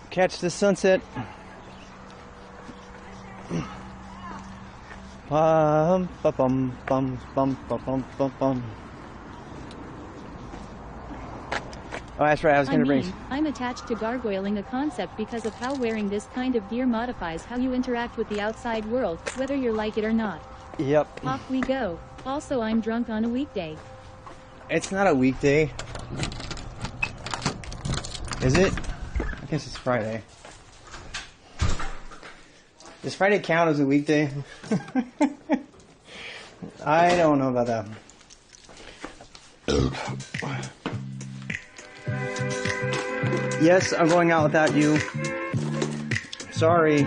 Catch the sunset. Bum, bum, bum, bum, bum, bum, bum, bum. Oh, that's right, I was going to bring... I'm attached to gargoyling a concept because of how wearing this kind of gear modifies how you interact with the outside world, whether you like it or not. Yep. Off we go. Also, I'm drunk on a weekday. It's not a weekday. Is it? I guess it's Friday. Does Friday count as a weekday? I don't know about that. Yes, I'm going out without you. Sorry.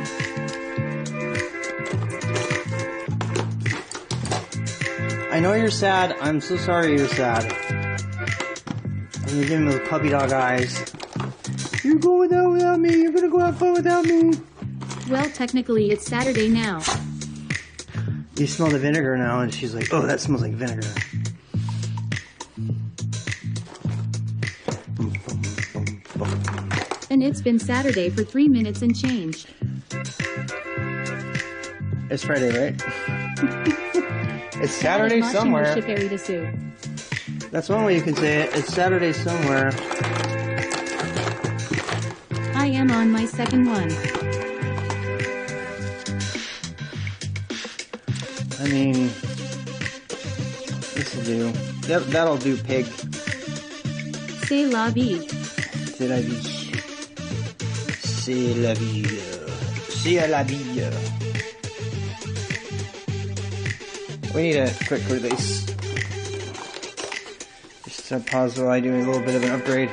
I know you're sad. I'm so sorry you're sad. And you're giving me those puppy dog eyes. You're going out without me. You're gonna go have fun without me. Well, technically it's Saturday now. You smell the vinegar now, and she's like, oh, that smells like vinegar. And it's been Saturday for 3 minutes and change. It's Friday, right? It's Saturday somewhere. That's one way you can say it. It's Saturday somewhere. I am on my second one. I mean, this'll do. Yep, that'll do, pig. C'est la vie. C'est la vie. C'est la vie. C'est la vie. We need a quick release. Just pause while I do a little bit of an upgrade.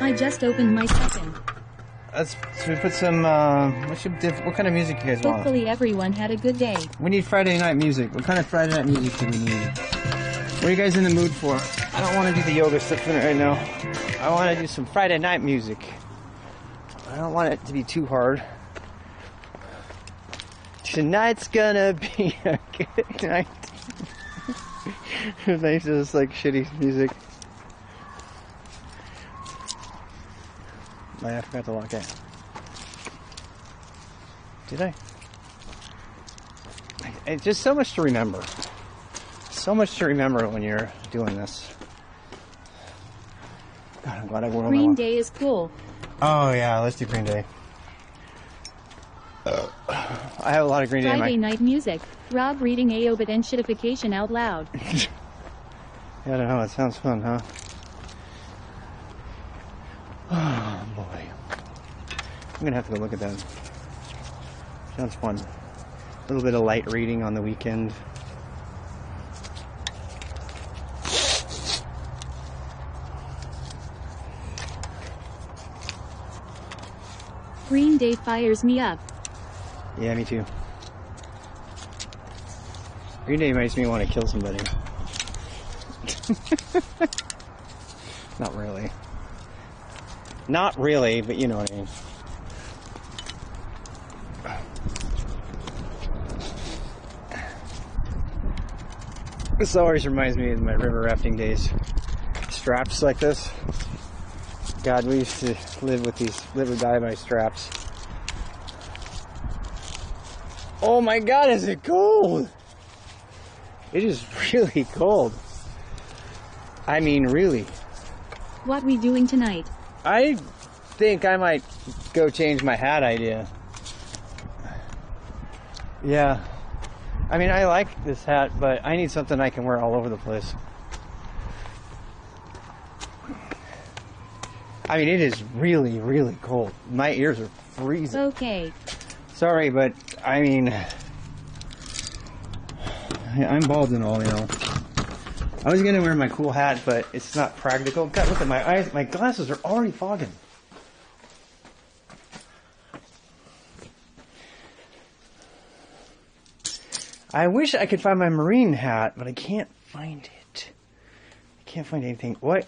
I just opened my second. Should we put some, what kind of music you guys want? Hopefully everyone had a good day. We need Friday night music. What kind of Friday night music do we need? What are you guys in the mood for? I don't want to do the yoga stuff right now. I want to do some Friday night music. I don't want it to be too hard. Tonight's gonna be a good night. Nice, just like shitty music. I forgot to lock it. Did I? It's just so much to remember. So much to remember when you're doing this. God, I'm glad I wore Green Day is cool. Oh yeah, let's do Green Day. I have a lot of Green Day. Friday night music. Rob reading Aobit and shitification out loud. Yeah, I don't know. It sounds fun, huh? Oh boy. I'm gonna have to go look at that. Sounds fun. A little bit of light reading on the weekend. Green Day fires me up. Yeah, me too. Green Day makes me want to kill somebody. Not really. Not really, but you know what I mean. This always reminds me of my river rafting days. Straps like this. God, we used to live or die by straps. Oh my God, is it cold? It is really cold. I mean, really. What we doing tonight? I think I might go change my hat idea. Yeah. I mean, I like this hat, but I need something I can wear all over the place. I mean, it is really, really cold. My ears are freezing. Okay. Sorry, but I mean, I'm bald and all, you know. I was gonna wear my cool hat, but it's not practical. God, look at my eyes. My glasses are already fogging. I wish I could find my marine hat, but I can't find it. I can't find anything. What?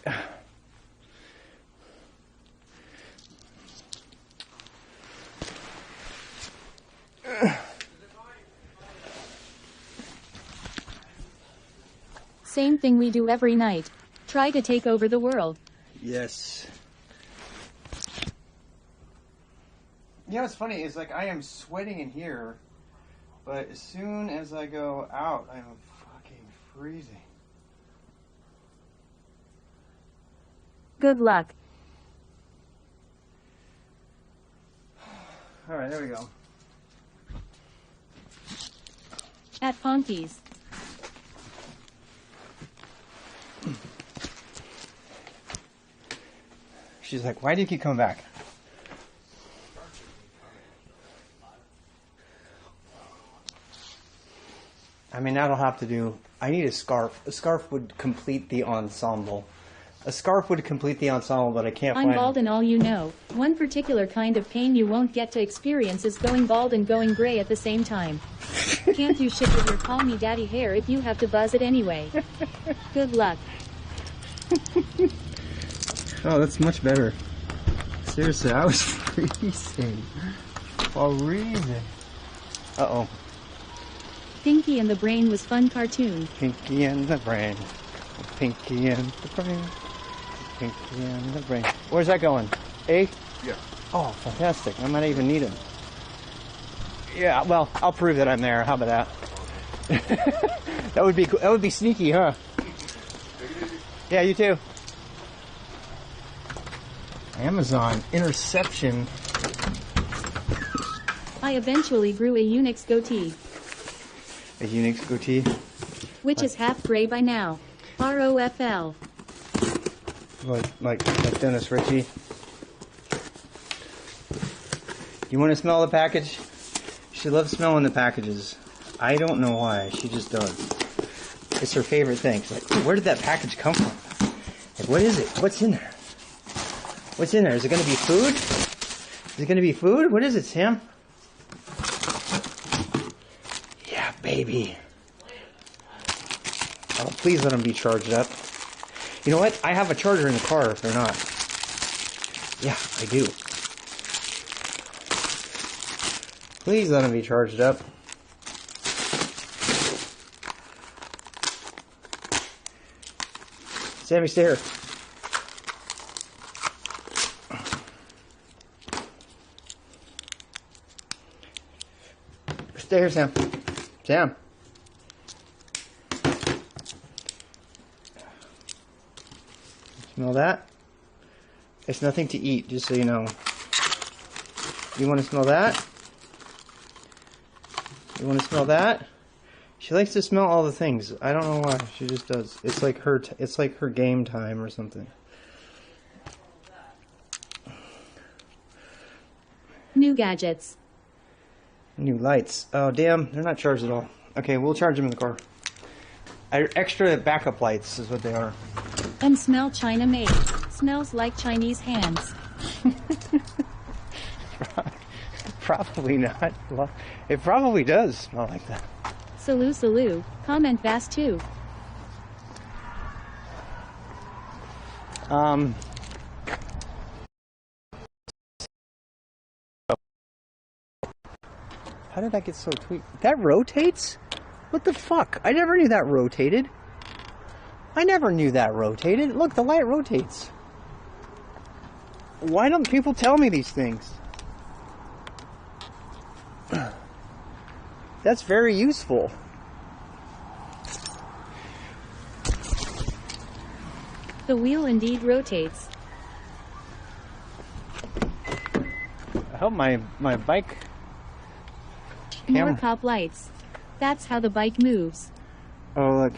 Same thing we do every night. Try to take over the world. Yes. You know what's funny is like I am sweating in here, but as soon as I go out, I'm fucking freezing. Good luck. Alright, there we go. At Ponky's. She's like, why do you keep coming back? I mean, that'll have to do. I need a scarf. A scarf would complete the ensemble. A scarf would complete the ensemble, but I can't I'm find bald it. and all you know. One particular kind of pain you won't get to experience is going bald and going gray at the same time. Can't do shit with your call me daddy hair if you have to buzz it anyway. Good luck. Oh, that's much better. Seriously, I was freezing. Freezing. Uh-oh. Pinky and the Brain was fun cartoon. Pinky and the Brain. Pinky and the Brain. Pinky and the Brain. Where's that going? A? Yeah. Oh, fantastic. I might even need him. Yeah, well, I'll prove that I'm there. How about that? That would be cool. That would be sneaky, huh? Yeah, you too. Amazon interception. I eventually grew a Unix goatee, A Unix goatee. which is half gray by now. ROFL. Like Dennis Ritchie. You want to smell the package? She loves smelling the packages. I don't know why. She just does. It's her favorite thing. She's like, "Ooh, where did that package come from? Like, what is it? What's in there? What's in there? Is it going to be food? Is it going to be food? What is it, Sam? Yeah, baby. Oh, please let them be charged up. You know what? I have a charger in the car if they're not. Yeah, I do. Please let them be charged up. Sammy, stay here. Stay here, Sam. Sam. Smell that? It's nothing to eat, just so you know. You want to smell that? You want to smell that? She likes to smell all the things. I don't know why. She just does. It's like her. It's like her game time or something. New gadgets. New lights. Oh damn! They're not charged at all. Okay, we'll charge them in the car. Extra backup lights is what they are. And smell China made. Smells like Chinese hands. Probably not. Well, it probably does smell like that. Salut. Comment Bass too. How did that get so tweaked? That rotates? What the fuck? I never knew that rotated. I never knew that rotated. Look, the light rotates. Why don't people tell me these things? That's very useful. The wheel indeed rotates. I hope my bike More camera. cop lights. That's how the bike moves. Oh, look.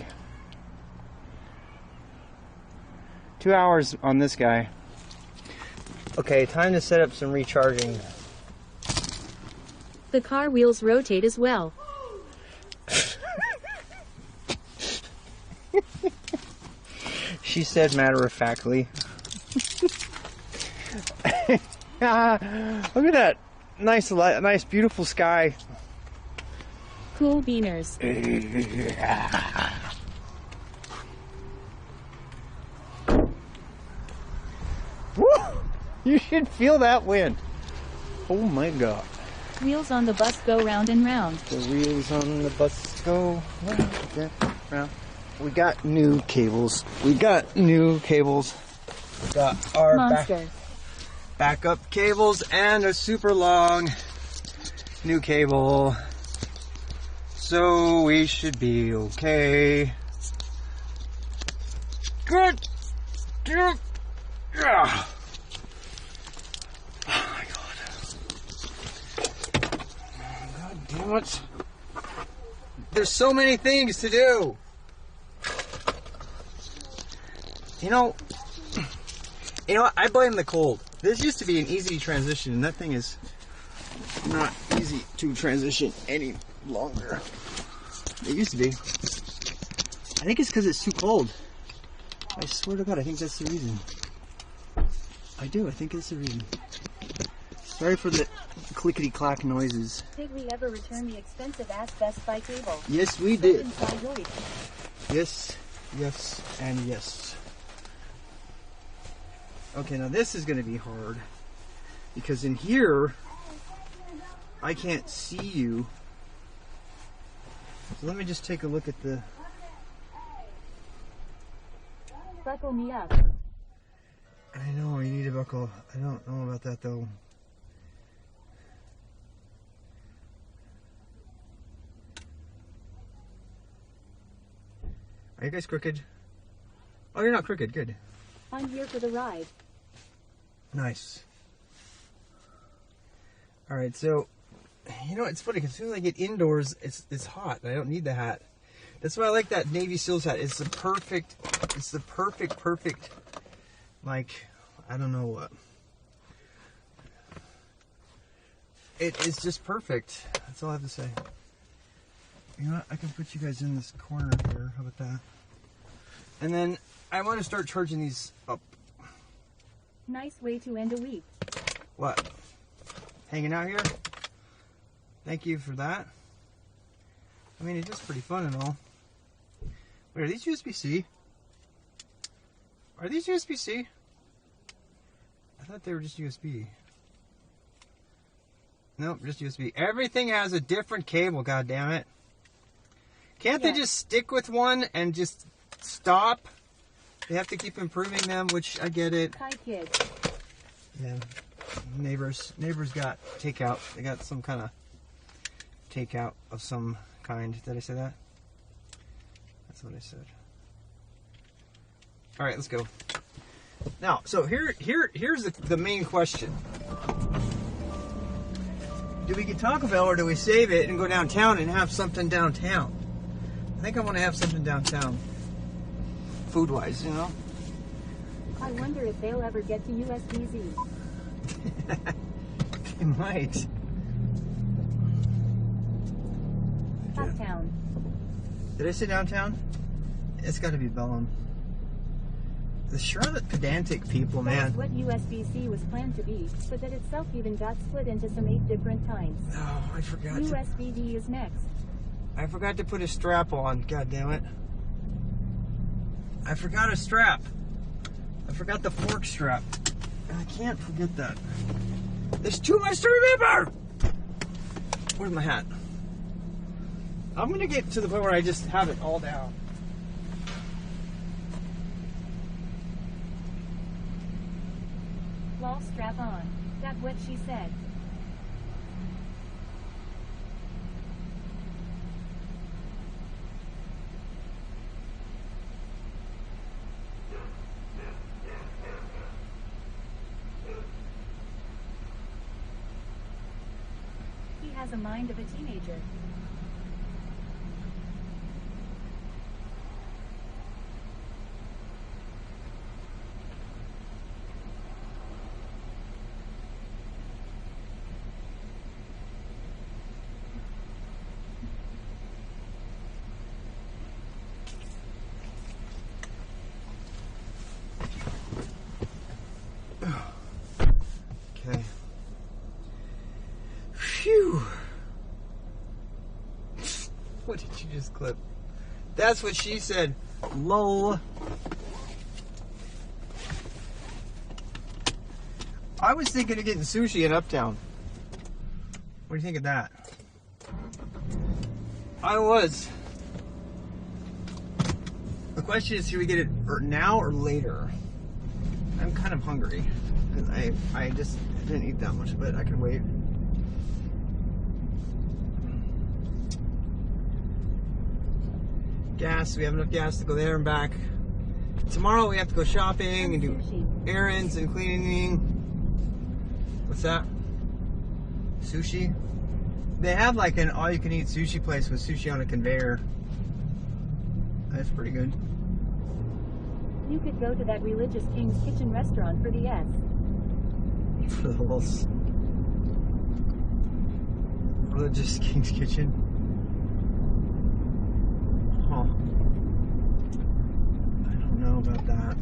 2 hours on this guy. Okay, time to set up some recharging. The car wheels rotate as well. She said matter-of-factly. Look at that. Nice, beautiful sky. Cool beaners. Woo! You should feel that wind. Oh my god. Wheels on the bus go round and round. The wheels on the bus go round and round. We got new cables. We got our Monster. backup cables and a super long new cable. So we should be okay. Good. Yeah. Oh my God. God damn it. There's so many things to do. You know, I blame the cold. This used to be an easy transition, and that thing is not easy to transition any longer. It used to be. I think it's because it's too cold. I swear to God, I think that's the reason. I do, I think it's the reason. Sorry for the clickety-clack noises. Did we ever return the expensive ass Best Buy cable? Yes, we did. Inside Lloyd. Yes, yes, and yes. Okay, now this is going to be hard. Because in here, I can't see you. So let me just take a look at the... Buckle me up. I know, you need a buckle. I don't know about that though. Are you guys crooked? Oh, you're not crooked. Good. I'm here for the ride. Nice. All right, so you know it's funny because as soon as I get indoors, it's hot. I don't need the hat. That's why I like that Navy SEALs hat. It's the perfect. Like, I don't know what. It is just perfect. That's all I have to say. You know what? I can put you guys in this corner here. How about that? And then I want to start charging these up. Nice way to end a week. What? Hanging out here? Thank you for that. I mean, it's just pretty fun and all. Wait, are these USB-C? Are these USB-C? I thought they were just USB. Nope, just USB. Everything has a different cable, goddammit. Can't they just stick with one and just stop? They have to keep improving them, which I get it. Hi, kids. Yeah. Neighbors got takeout. They got some kind of takeout of some kind. Did I say that? That's what I said. All right, let's go. Now, so here's the main question. Do we get Taco Bell or do we save it and go downtown and have something downtown? I think I want to have something downtown. Food-wise, you know? I wonder if they'll ever get to USBZ. They might. Uptown. Did I say downtown? It's got to be Bellum. The Charlotte pedantic people, man. That's what USBC was planned to be, but that itself even got split into some 8 different kinds. Oh, I forgot. USBD is next. I forgot to put a strap on. God damn it. I forgot a strap. I forgot the fork strap. I can't forget that. There's too much to remember. Where's my hat? I'm gonna get to the point where I just have it all down. Lol, strap on. That's what she said. He has a mind of a teenager. Okay. Phew. What did you just clip? That's what she said. Lol. I was thinking of getting sushi in Uptown. What do you think of that? I was. question is, should we get it now or later? I'm kind of hungry. I just didn't eat that much, but I can wait. Gas, we have enough gas to go there and back. Tomorrow we have to go shopping and do errands and cleaning. What's that? Sushi? They have like an all-you-can-eat sushi place with sushi on a conveyor. That's pretty good. You could go to that religious King's Kitchen restaurant for the S. For the whole religious King's Kitchen. Huh. I don't know about that.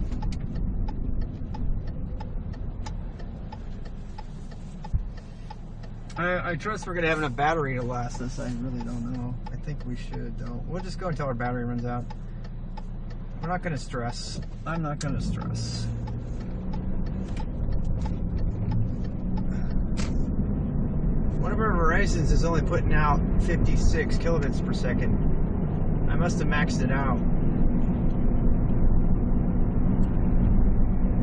I trust we're gonna have enough battery to last us. I really don't know. I think we should though. We'll just go until our battery runs out. We're not gonna stress. I'm not gonna stress. One of our Verizons is only putting out 56 kilobits per second. I must have maxed it out.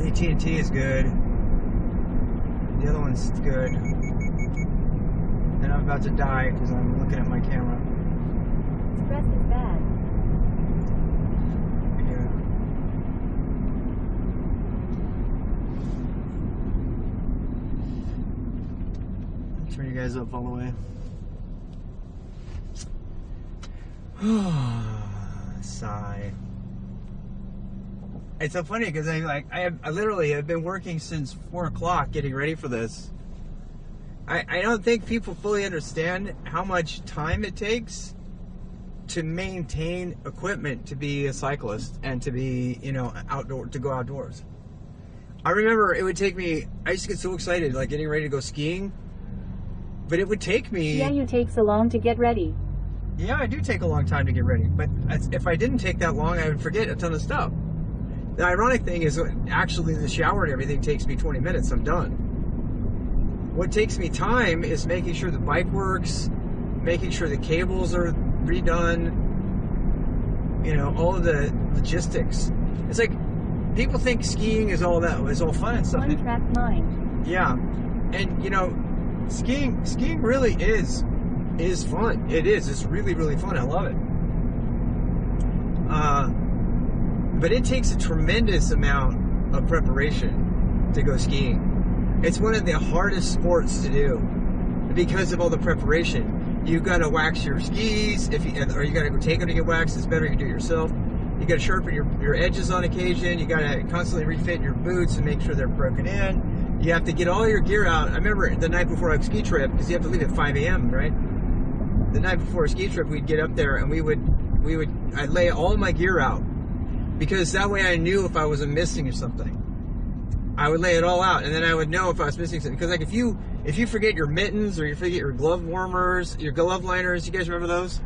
AT&T is good. The other one's good. And I'm about to die because I'm looking at my camera. Stress is bad. Yeah. I'll turn you guys up all the way. Sigh. It's so funny because I literally have been working since 4 o'clock getting ready for this. I don't think people fully understand how much time it takes to maintain equipment to be a cyclist and to be, you know, to go outdoors. I remember it would take me, I used to get so excited, like getting ready to go skiing, but it would take me... Yeah, you take so long to get ready. Yeah, I do take a long time to get ready, but if I didn't take that long, I would forget a ton of stuff. The ironic thing is, actually the shower and everything takes me 20 minutes, I'm done. What takes me time is making sure the bike works, making sure the cables are redone, you know, all of the logistics. It's like, people think skiing is all fun and stuff. One-track mind. Yeah, and you know, skiing really is fun. It is. It's really, really fun. I love it. But it takes a tremendous amount of preparation to go skiing. It's one of the hardest sports to do because of all the preparation. You've got to wax your skis, or you got to go take them to get waxed. It's better you do it yourself. You got to sharpen your edges on occasion. You got to constantly refit your boots and make sure they're broken in. You have to get all your gear out. I remember the night before our ski trip, because you have to leave at 5 a.m., right? The night before a ski trip, we'd get up there and I'd lay all my gear out, because that way I knew if I was missing or something. I would lay it all out, and then I would know if I was missing something. Because like if you forget your mittens, or you forget your glove warmers, your glove liners, you guys remember those?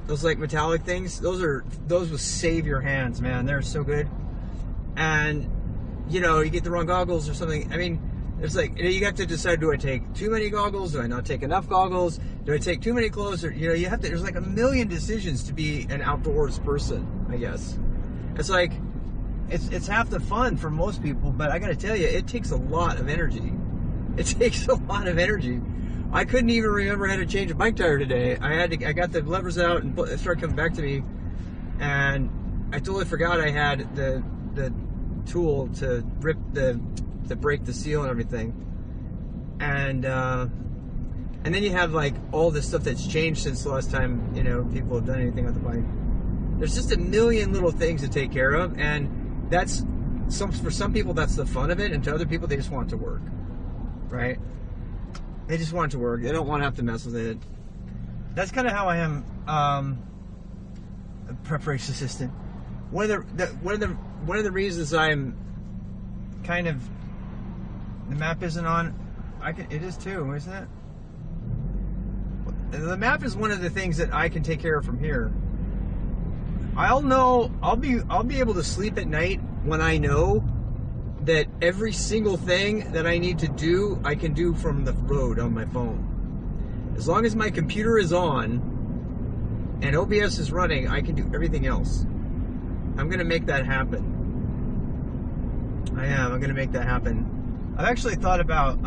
Those like metallic things? Those will save your hands, man. They're so good. And you know, you get the wrong goggles or something. I mean, it's like, you have to decide: do I take too many goggles? Do I not take enough goggles? Do I take too many clothes? Or, you know, there's like a million decisions to be an outdoors person, I guess. It's like, it's half the fun for most people, but I gotta tell you, it takes a lot of energy. It takes a lot of energy. I couldn't even remember how to change a bike tire today. I got the levers out and it started coming back to me, and I totally forgot I had the tool to break the seal and everything. And then you have like all the stuff that's changed since the last time, you know, people have done anything with the bike. There's just a million little things to take care of, and for some people that's the fun of it, and to other people they just want it to work, right? They just want it to work. They don't want to have to mess with it. That's kind of how I am. A preparation assistant. One of the reasons I'm kind of, the map isn't on. It is too, isn't it? The map is one of the things that I can take care of from here. I'll be able to sleep at night when I know that every single thing that I need to do, I can do from the road on my phone. As long as my computer is on and OBS is running, I can do everything else. I'm gonna make that happen. I am. I'm gonna make that happen. I've actually thought about.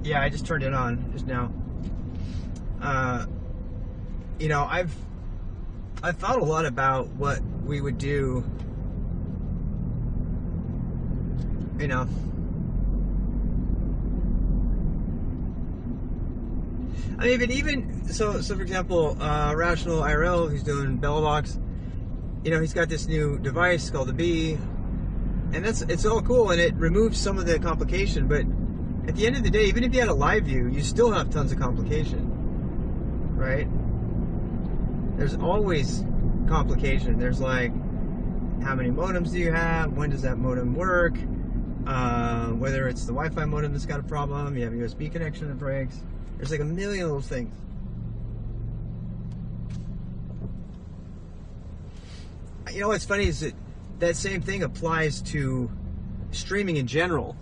Yeah, I just turned it on just now. You know, I've thought a lot about what we would do. You know. I mean, but even so for example, Rational IRL, who's doing Bellobox, you know, he's got this new device called the Bee, and it's all cool, and it removes some of the complication. But at the end of the day, even if you had a live view, you still have tons of complication, right? There's always complication. There's like, how many modems do you have? When does that modem work? Whether it's the Wi-Fi modem that's got a problem, you have a USB connection that breaks. There's like a million little things. You know what's funny is that same thing applies to streaming in general.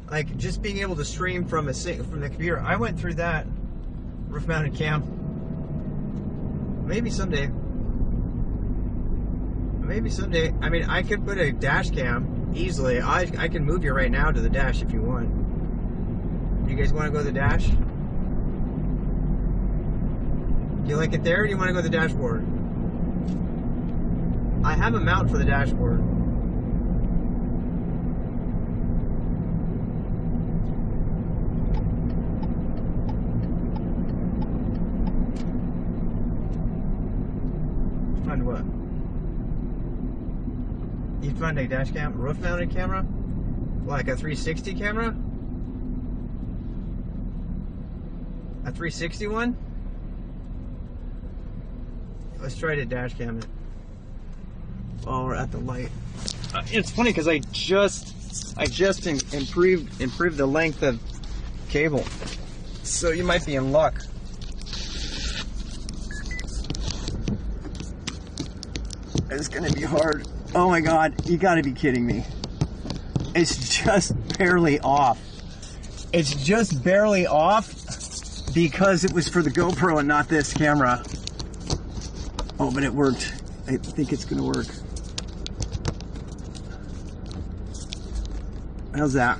Like just being able to stream from the computer. I went through that roof-mounted cam. Maybe someday. I mean, I could put a dash cam easily. I can move you right now to the dash if you want. You guys want to go to the dash? Do you like it there, or do you want to go to the dashboard? I have a mount for the dashboard. Find what? You'd find a dash cam, roof-mounted camera? Like a 360 camera? A 360 one? Let's try to dash cam it. While we're at the light. It's funny because I just improved the length of cable, so you might be in luck. It's gonna be hard. Oh my God, you gotta be kidding me. It's just barely off. It's just barely off because it was for the GoPro and not this camera. Oh, but it worked. I think it's gonna work. How's that?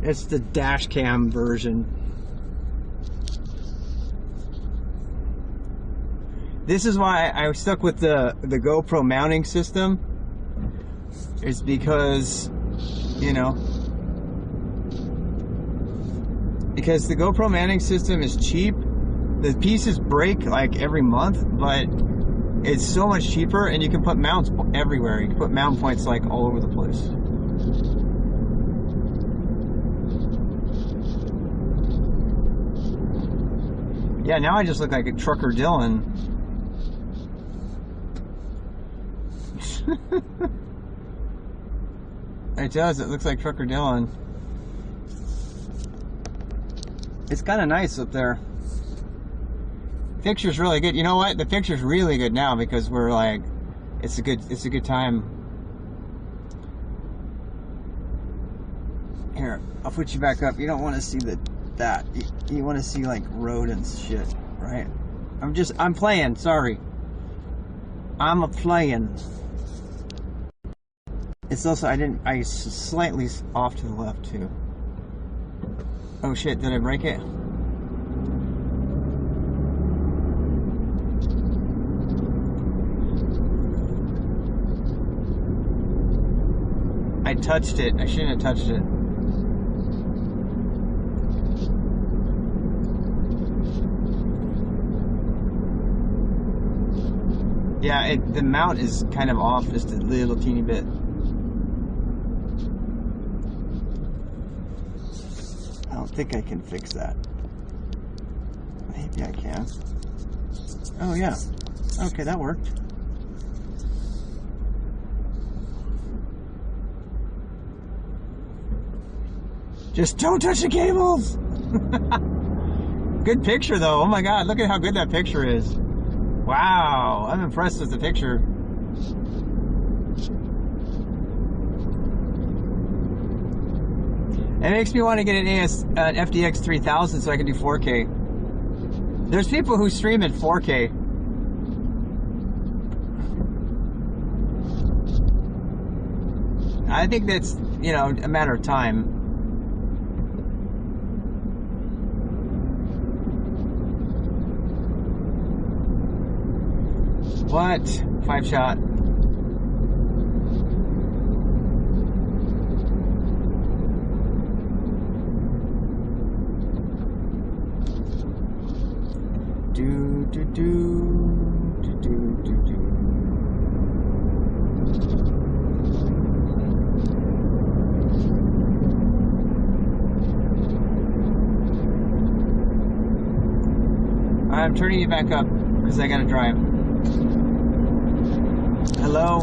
It's the dash cam version. This is why I stuck with the GoPro mounting system. It's because, you know, because the GoPro mounting system is cheap. The pieces break like every month, but it's so much cheaper, and you can put mounts everywhere. You can put mount points like all over the place. Yeah, now I just look like a Trucker Dylan. It does, it looks like Trucker Dylan. It's kind of nice up there. Picture's really good. You know what? The picture's really good now because we're like, it's a good time. Here, I'll put you back up. You don't want to see that. You want to see like road and shit, right? I'm playing. Sorry. I'm a playing. It's also, I slightly off to the left too. Oh shit, did I break it? I touched it. I shouldn't have touched it. Yeah, the mount is kind of off just a little teeny bit. I don't think I can fix that. Maybe I can. Oh yeah. Okay, that worked. Just don't touch the cables! Good picture though, oh my god, look at how good that picture is. Wow, I'm impressed with the picture. It makes me want to get an FDX 3000 so I can do 4K. There's people who stream at 4K. I think that's, you know, a matter of time. What? 5-shot. Do do do do do do do. I'm turning you back up because I gotta drive. Hello?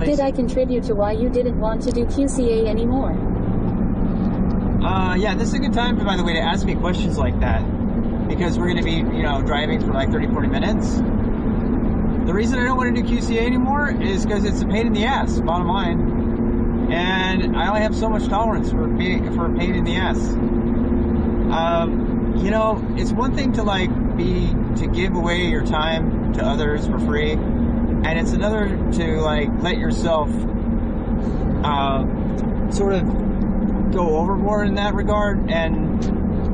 Did I contribute to why you didn't want to do QCA anymore? Yeah, this is a good time, by the way, to ask me questions like that. Because we're going to be, you know, driving for like 30, 40 minutes. The reason I don't want to do QCA anymore is because it's a pain in the ass, bottom line. And I only have so much tolerance for a pain in the ass. You know, it's one thing to like to give away your time to others for free. And it's another to like let yourself sort of go overboard in that regard, and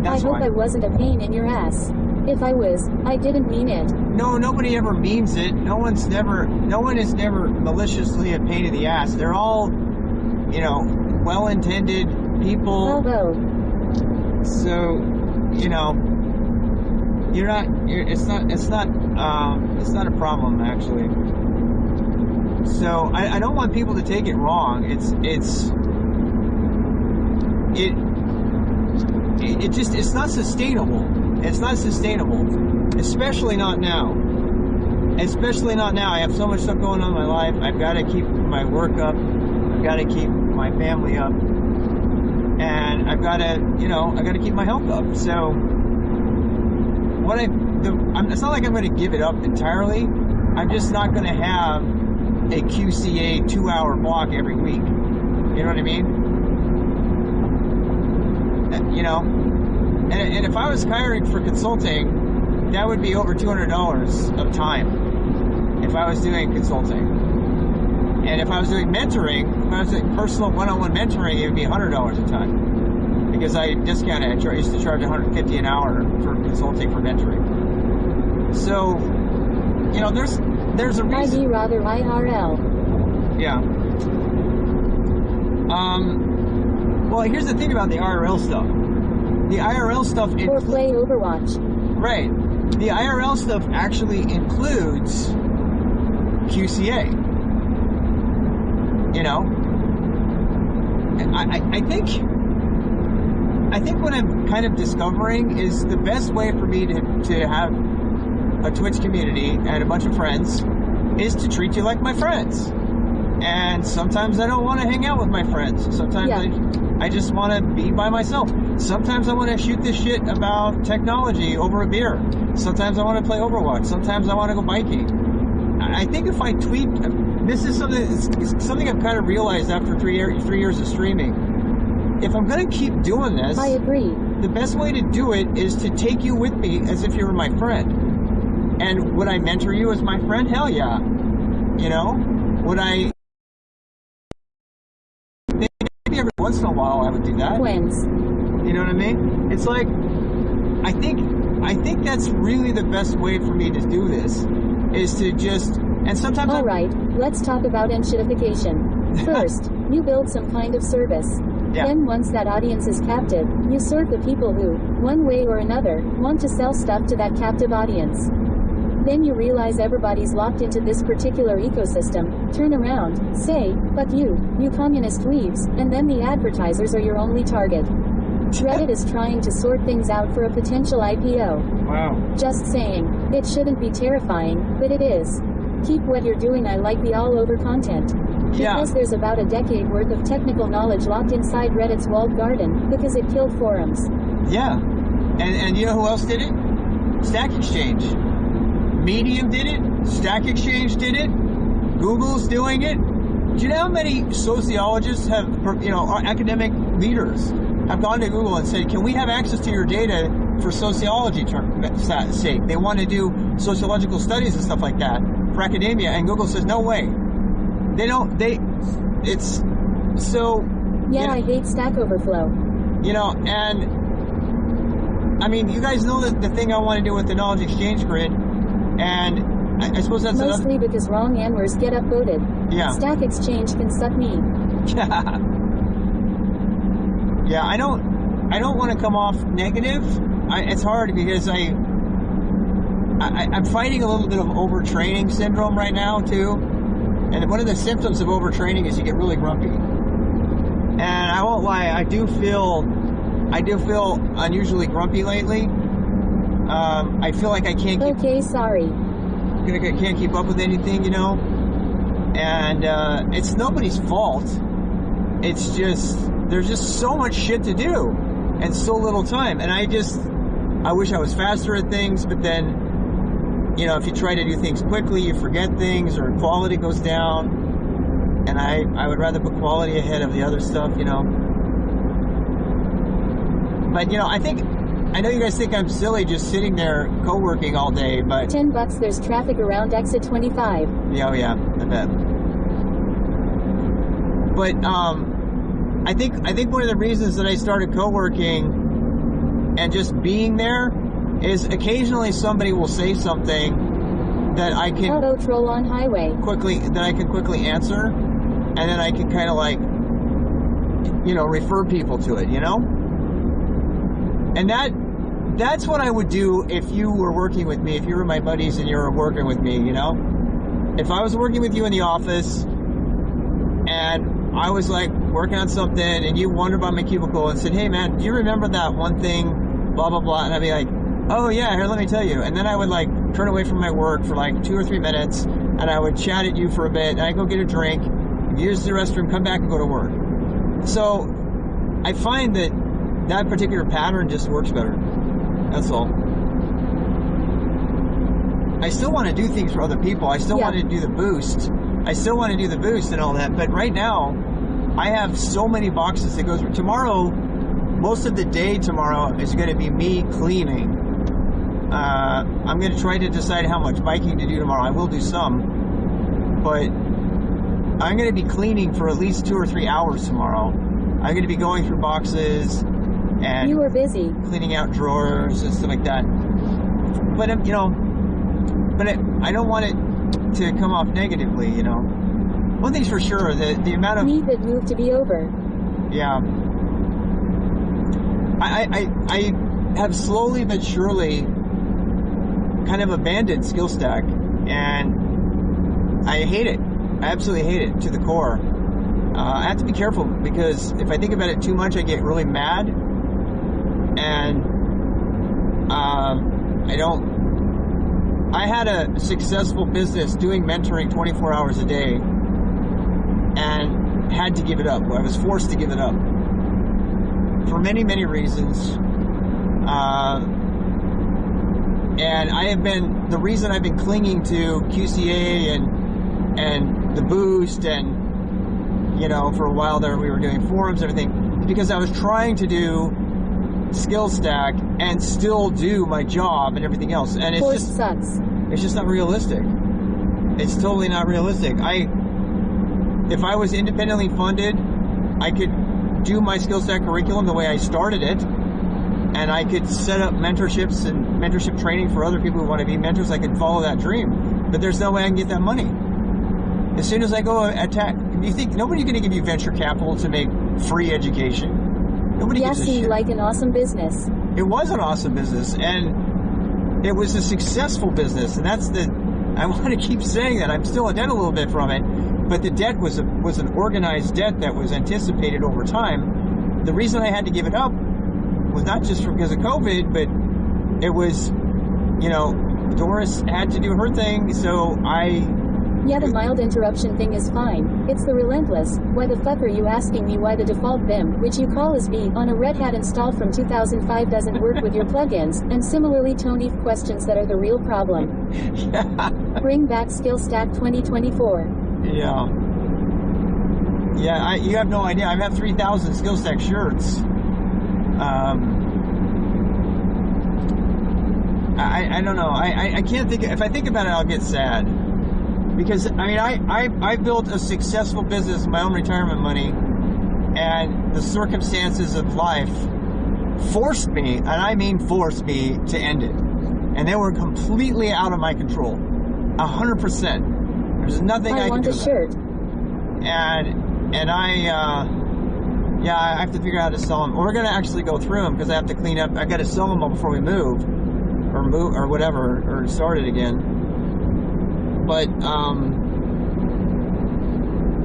that's why. I hope I wasn't a pain in your ass. If I was, I didn't mean it. No, nobody ever means it. No one is never maliciously a pain in the ass. They're all, you know, well-intended people. Although. So, you know, it's not a problem, actually. So I don't want people to take it wrong. It's not sustainable. It's not sustainable. Especially not now. Especially not now. I have so much stuff going on in my life. I've got to keep my work up. I've got to keep my family up. And I've got to, you know, I've got to keep my health up. So, it's not like I'm going to give it up entirely. I'm just not going to have a QCA 2-hour block every week. You know what I mean? You know, and if I was hiring for consulting, that would be over $200 of time if I was doing consulting. And if I was doing mentoring, if I was doing personal one-on-one mentoring, it would be $100 a time because I discounted. I used to charge $150 an hour for consulting for mentoring. So, you know, there's a reason. I'd be rather IRL. Yeah. Well, here's the thing about the IRL stuff. The IRL stuff Or play Overwatch. Right. The IRL stuff actually includes QCA. You know? I think what I'm kind of discovering is the best way for me to have a Twitch community and a bunch of friends is to treat you like my friends. And sometimes I don't want to hang out with my friends. Sometimes I just want to be by myself. Sometimes I want to shoot this shit about technology over a beer. Sometimes I want to play Overwatch. Sometimes I want to go biking. I think if I tweet, this is something I've kind of realized after 3 years of streaming. If I'm going to keep doing this, I agree. The best way to do it is to take you with me as if you were my friend. And would I mentor you as my friend? Hell yeah. You know? Would I... Maybe every once in a while I would do that. Twins. You know what I mean? It's like, I think that's really the best way for me to do this, is to just, and sometimes Alright, let's talk about enshittification. First, you build some kind of service. Yeah. Then once that audience is captive, you serve the people who, one way or another, want to sell stuff to that captive audience. Then you realize everybody's locked into this particular ecosystem, turn around, say, fuck you, you communist weebs, and then the advertisers are your only target. Reddit is trying to sort things out for a potential IPO. Wow. Just saying, it shouldn't be terrifying, but it is. Keep what you're doing. I like the all-over content. Because there's about a decade worth of technical knowledge locked inside Reddit's walled garden, because it killed forums. Yeah. And you know who else did it? Stack Exchange. Medium did it. Stack Exchange did it. Google's doing it. Do you know how many sociologists have, academic leaders have gone to Google and said, can we have access to your data for sociology sake? They want to do sociological studies and stuff like that for academia, and Google says, no way. It's so... Yeah, I hate Stack Overflow. And I mean, you guys know that the thing I want to do with the knowledge exchange grid, and I suppose that's mostly because wrong answers get upvoted. Yeah. Stack Exchange can suck me. Yeah, I don't want to come off negative. It's hard because I'm fighting a little bit of overtraining syndrome right now too. And one of the symptoms of overtraining is you get really grumpy. And I won't lie, I do feel unusually grumpy lately. I feel like I can't keep... Okay, sorry. I can't keep up with anything, And it's nobody's fault. It's just, there's just so much shit to do and so little time. And I wish I was faster at things, but then, if you try to do things quickly, you forget things or quality goes down. And I would rather put quality ahead of the other stuff, But, I know you guys think I'm silly just sitting there co-working all day, but... $10, there's traffic around exit 25. Yeah, oh yeah, I bet. But, I think one of the reasons that I started co-working and just being there is occasionally somebody will say something that I can... Auto troll on highway. Quickly answer, and then I can kind of refer people to it, And that's what I would do if you were working with me, if you were my buddies and you were working with me, If I was working with you in the office and I was working on something and you wandered by my cubicle and said, hey man, do you remember that one thing, blah, blah, blah. And I'd be like, oh yeah, here, let me tell you. And then I would turn away from my work for 2 or 3 minutes and I would chat at you for a bit and I'd go get a drink, use the restroom, come back and go to work. So I find that particular pattern just works better. That's all. I still want to do things for other people. I still want to do the boost. I still want to do the boost and all that. But right now, I have so many boxes that go through. Tomorrow, most of the day tomorrow is going to be me cleaning. I'm going to try to decide how much biking to do tomorrow. I will do some. But I'm going to be cleaning for at least 2 or 3 hours tomorrow. I'm going to be going through boxes and you were busy cleaning out drawers and stuff like that. But I don't want it to come off negatively, One thing's for sure, the amount of... Need that move to be over. Yeah. I have slowly but surely kind of abandoned SkillStack, and I hate it. I absolutely hate it to the core. I have to be careful because if I think about it too much, I get really mad, and I had a successful business doing mentoring 24 hours a day and had to give it up. I was forced to give it up for many, many reasons. And the reason I've been clinging to QCA and the boost and, for a while there we were doing forums and everything, because I was trying to do SkillStack and still do my job and everything else, and it's just not realistic. It's totally not realistic. If I was independently funded, I could do my SkillStack curriculum the way I started it, and I could set up mentorships and mentorship training for other people who want to be mentors. I could follow that dream, but there's no way I can get that money. As soon as I go attack, do you think nobody's going to give you venture capital to make free education? Nobody gives a shit. Like an awesome business. It was an awesome business, and it was a successful business, and I want to keep saying that. I'm still in debt a little bit from it, but the debt was an organized debt that was anticipated over time. The reason I had to give it up was not just because of COVID, but it was, Doris had to do her thing, so Yeah, the mild interruption thing is fine. It's the relentless, why the fuck are you asking me why the default Vim, which you call as V, on a Red Hat installed from 2005 doesn't work with your plugins, and similarly Tony questions that are the real problem. Yeah. Bring back SkillStack 2024. Yeah. Yeah, you have no idea. I've had 3,000 SkillStack shirts. I don't know. I can't think. If I think about it, I'll get sad. Because, I mean, I built a successful business with my own retirement money, and the circumstances of life forced me, and I mean forced me, to end it. And they were completely out of my control. 100%. There's nothing I can do about it. And I have to figure out how to sell them. We're going to actually go through them because I have to clean up. I got to sell them all before we move or whatever, or start it again. But,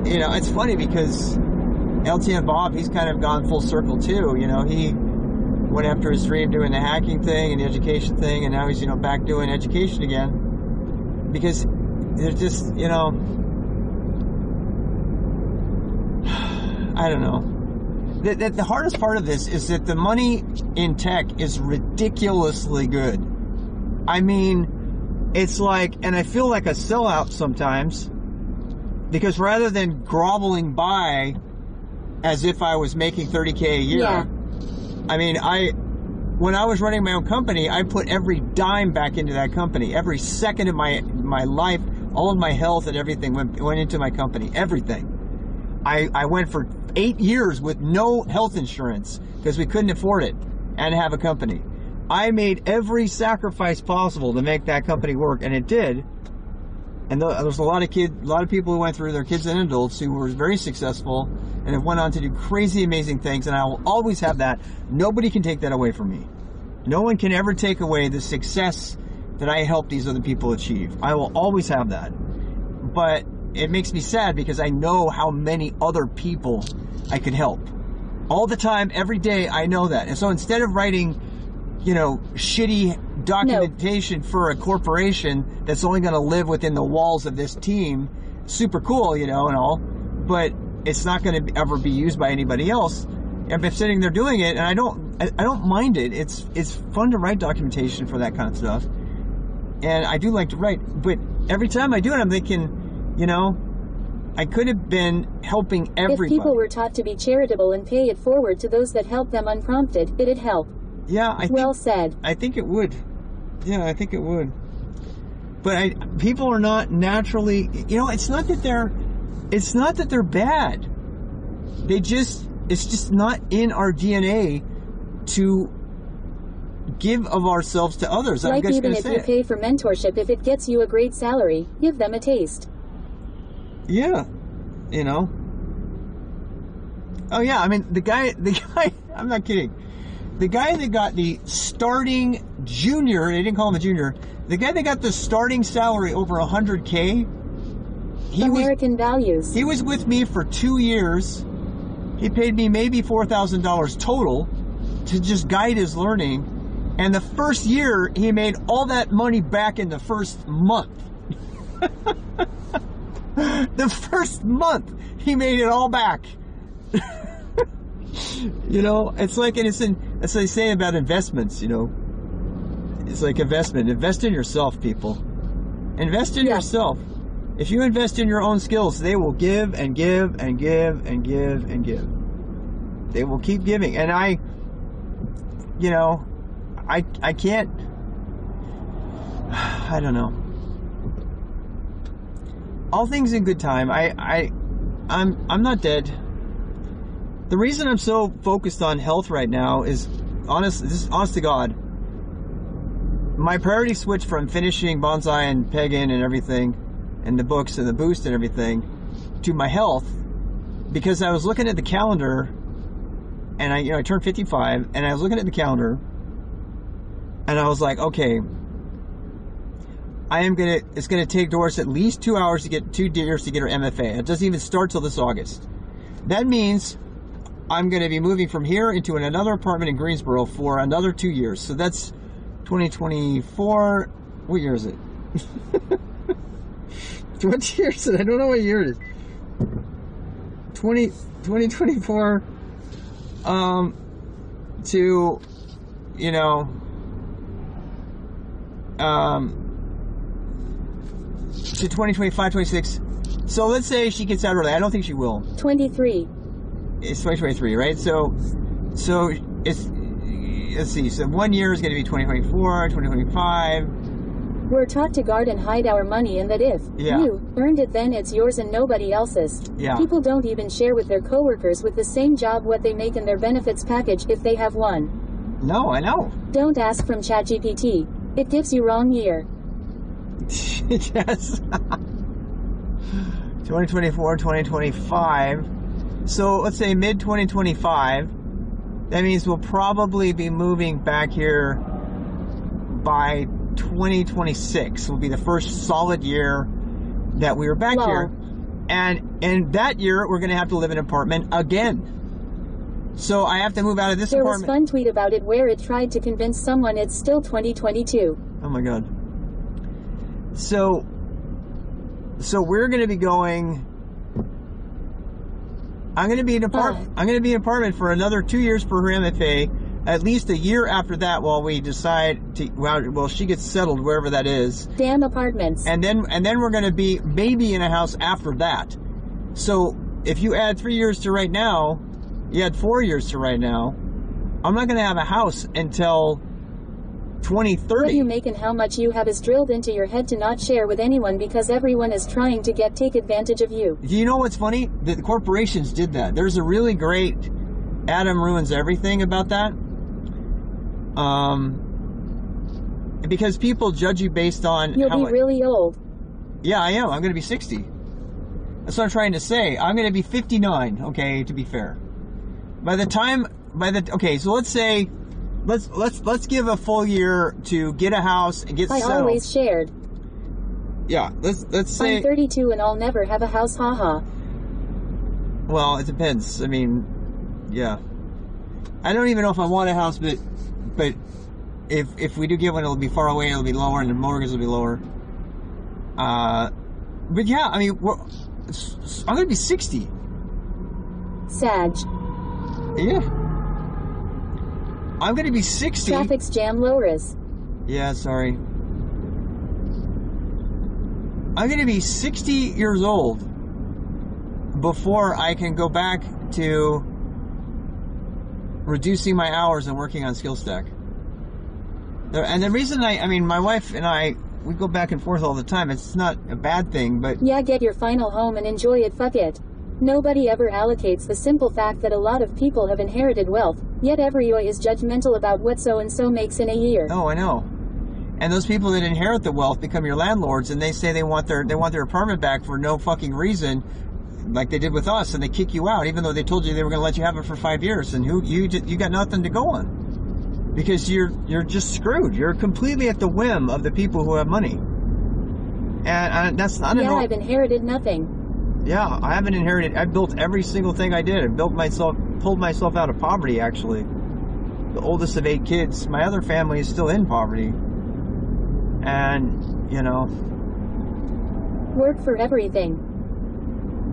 you know, it's funny because LTN Bob, he's kind of gone full circle too. You know, he went after his dream doing the hacking thing and the education thing, and now he's, you know, back doing education again. Because there's just, you know, I don't know. The hardest part of this is that the money in tech is ridiculously good. I mean, it's like, and I feel like a sellout sometimes, because rather than groveling by as if I was making $30K a year, yeah. I mean, when I was running my own company, I put every dime back into that company. Every second of my life, all of my health and everything went into my company. Everything. I went for 8 years with no health insurance because we couldn't afford it and have a company. I made every sacrifice possible to make that company work, and it did. And there's a lot of people who went through, their kids and adults, who were very successful and have went on to do crazy, amazing things. And I will always have that. Nobody can take that away from me. No one can ever take away the success that I helped these other people achieve. I will always have that. But it makes me sad because I know how many other people I could help. All the time, every day, I know that. And so instead of writing, you know, shitty documentation for a corporation that's only going to live within the walls of this team, super cool, you know, and all, but it's not going to ever be used by anybody else. I've been sitting there doing it, and I don't mind it. It's fun to write documentation for that kind of stuff, and I do like to write. But every time I do it, I'm thinking, you know, I could have been helping everybody. If people were taught to be charitable and pay it forward to those that help them unprompted, it'd help. Yeah, well said. I think it would. Yeah, I think it would. But people are not naturally, you know, it's not that they're bad. It's just not in our DNA to give of ourselves to others. Like even if you pay for mentorship, if it gets you a great salary, give them a taste. Yeah, you know. Oh yeah, I mean the guy. I'm not kidding. The guy that got the starting junior, they didn't call him a junior. The guy that got the starting salary over $100K. American values. He was with me for 2 years. He paid me maybe $4,000 total to just guide his learning. And the first year, he made all that money back in the first month. The first month, he made it all back. You know, it's like, and that's what they say about investments, you know. It's like investment. Invest in yourself, people. Invest in yourself. If you invest in your own skills, they will give and give and give and give and give. They will keep giving. And I can't, I don't know. All things in good time. I'm not dead. The reason I'm so focused on health right now is honest to God. My priority switched from finishing Bonsai and Pagan and everything, and the books and the boost and everything, to my health, because I was looking at the calendar, and I turned 55, and I was looking at the calendar, and I was like, okay, it's gonna take Doris at least 2 hours to get 2 years to get her MFA. It doesn't even start till this August. That means I'm going to be moving from here into another apartment in Greensboro for another 2 years. So that's 2024. What year is it? What year is it? I don't know what year it is. 2024 to, you know, to 2025, 26. So let's say she gets out early. I don't think she will. 23. It's 2023, right? So it's, let's see. So 1 year is going to be 2024, 2025. We're taught to guard and hide our money, and that if you earned it, then it's yours and nobody else's. Yeah. People don't even share with their coworkers with the same job what they make in their benefits package if they have one. No, I know. Don't ask from ChatGPT. It gives you wrong year. Yes. 2024, 2025. So let's say mid 2025. That means we'll probably be moving back here by 2026 will be the first solid year that we were back here. And in that year, we're going to have to live in an apartment again. So I have to move out of this apartment. There was fun tweet about it where it tried to convince someone it's still 2022. Oh my God. So we're going to be going, I'm going to be in an apartment. I'm going to be in an apartment for another 2 years for her MFA. At least a year after that, while we decide to, well, she gets settled wherever that is. Damn apartments. And then we're going to be maybe in a house after that. So if you add 3 years to right now, you add 4 years to right now. I'm not going to have a house until 2030. What you make and how much you have is drilled into your head to not share with anyone because everyone is trying to take advantage of you. Do you know what's funny? The corporations did that. There's a really great Adam Ruins Everything about that. Because people judge you based on You'll be really old. Yeah, I am. I'm going to be 60. That's what I'm trying to say. I'm going to be 59. Okay, to be fair. Okay, so let's say, let's give a full year to get a house and get settled. I always shared. Yeah, let's say I'm 32 and I'll never have a house. Haha. Well, it depends. I mean, yeah. I don't even know if I want a house, but if we do get one, it'll be far away, it'll be lower, and the mortgage will be lower. But yeah, I mean, I'm gonna be 60. Sag. Yeah. I'm gonna be 60. Traffic's jam Loris. Yeah, sorry. I'm gonna be 60 years old before I can go back to reducing my hours and working on SkillStack. And the reason I mean, my wife and I, we go back and forth all the time. It's not a bad thing, but... Yeah, get your final home and enjoy it, fuck it. Nobody ever allocates the simple fact that a lot of people have inherited wealth, yet everyone is judgmental about what so-and-so makes in a year. Oh, I know. And those people that inherit the wealth become your landlords, and they say they want their apartment back for no fucking reason, like they did with us, and they kick you out, even though they told you they were going to let you have it for 5 years, and you got nothing to go on, because you're just screwed. You're completely at the whim of the people who have money, and that's I don't know. Yeah, I've inherited nothing. Yeah, I haven't inherited. I built every single thing I did. I pulled myself out of poverty. Actually, the oldest of 8 kids. My other family is still in poverty, and you know. Work for everything.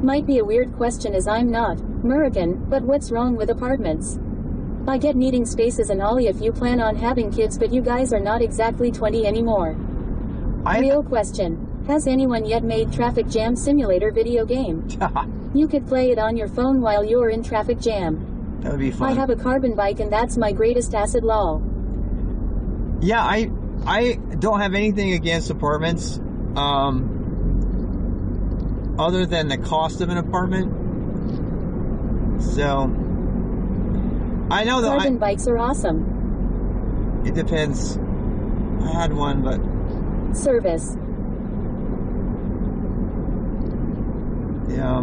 Might be a weird question as I'm not American, but what's wrong with apartments? I get needing spaces and all if you plan on having kids, but you guys are not exactly 20 anymore. Real question. Has anyone yet made Traffic Jam Simulator video game? You could play it on your phone while you're in traffic jam. That would be fun. I have a carbon bike and that's my greatest asset, lol. Yeah, I don't have anything against apartments. Other than the cost of an apartment. So, I know that carbon bikes are awesome. It depends. I had one, but... Service. Yeah.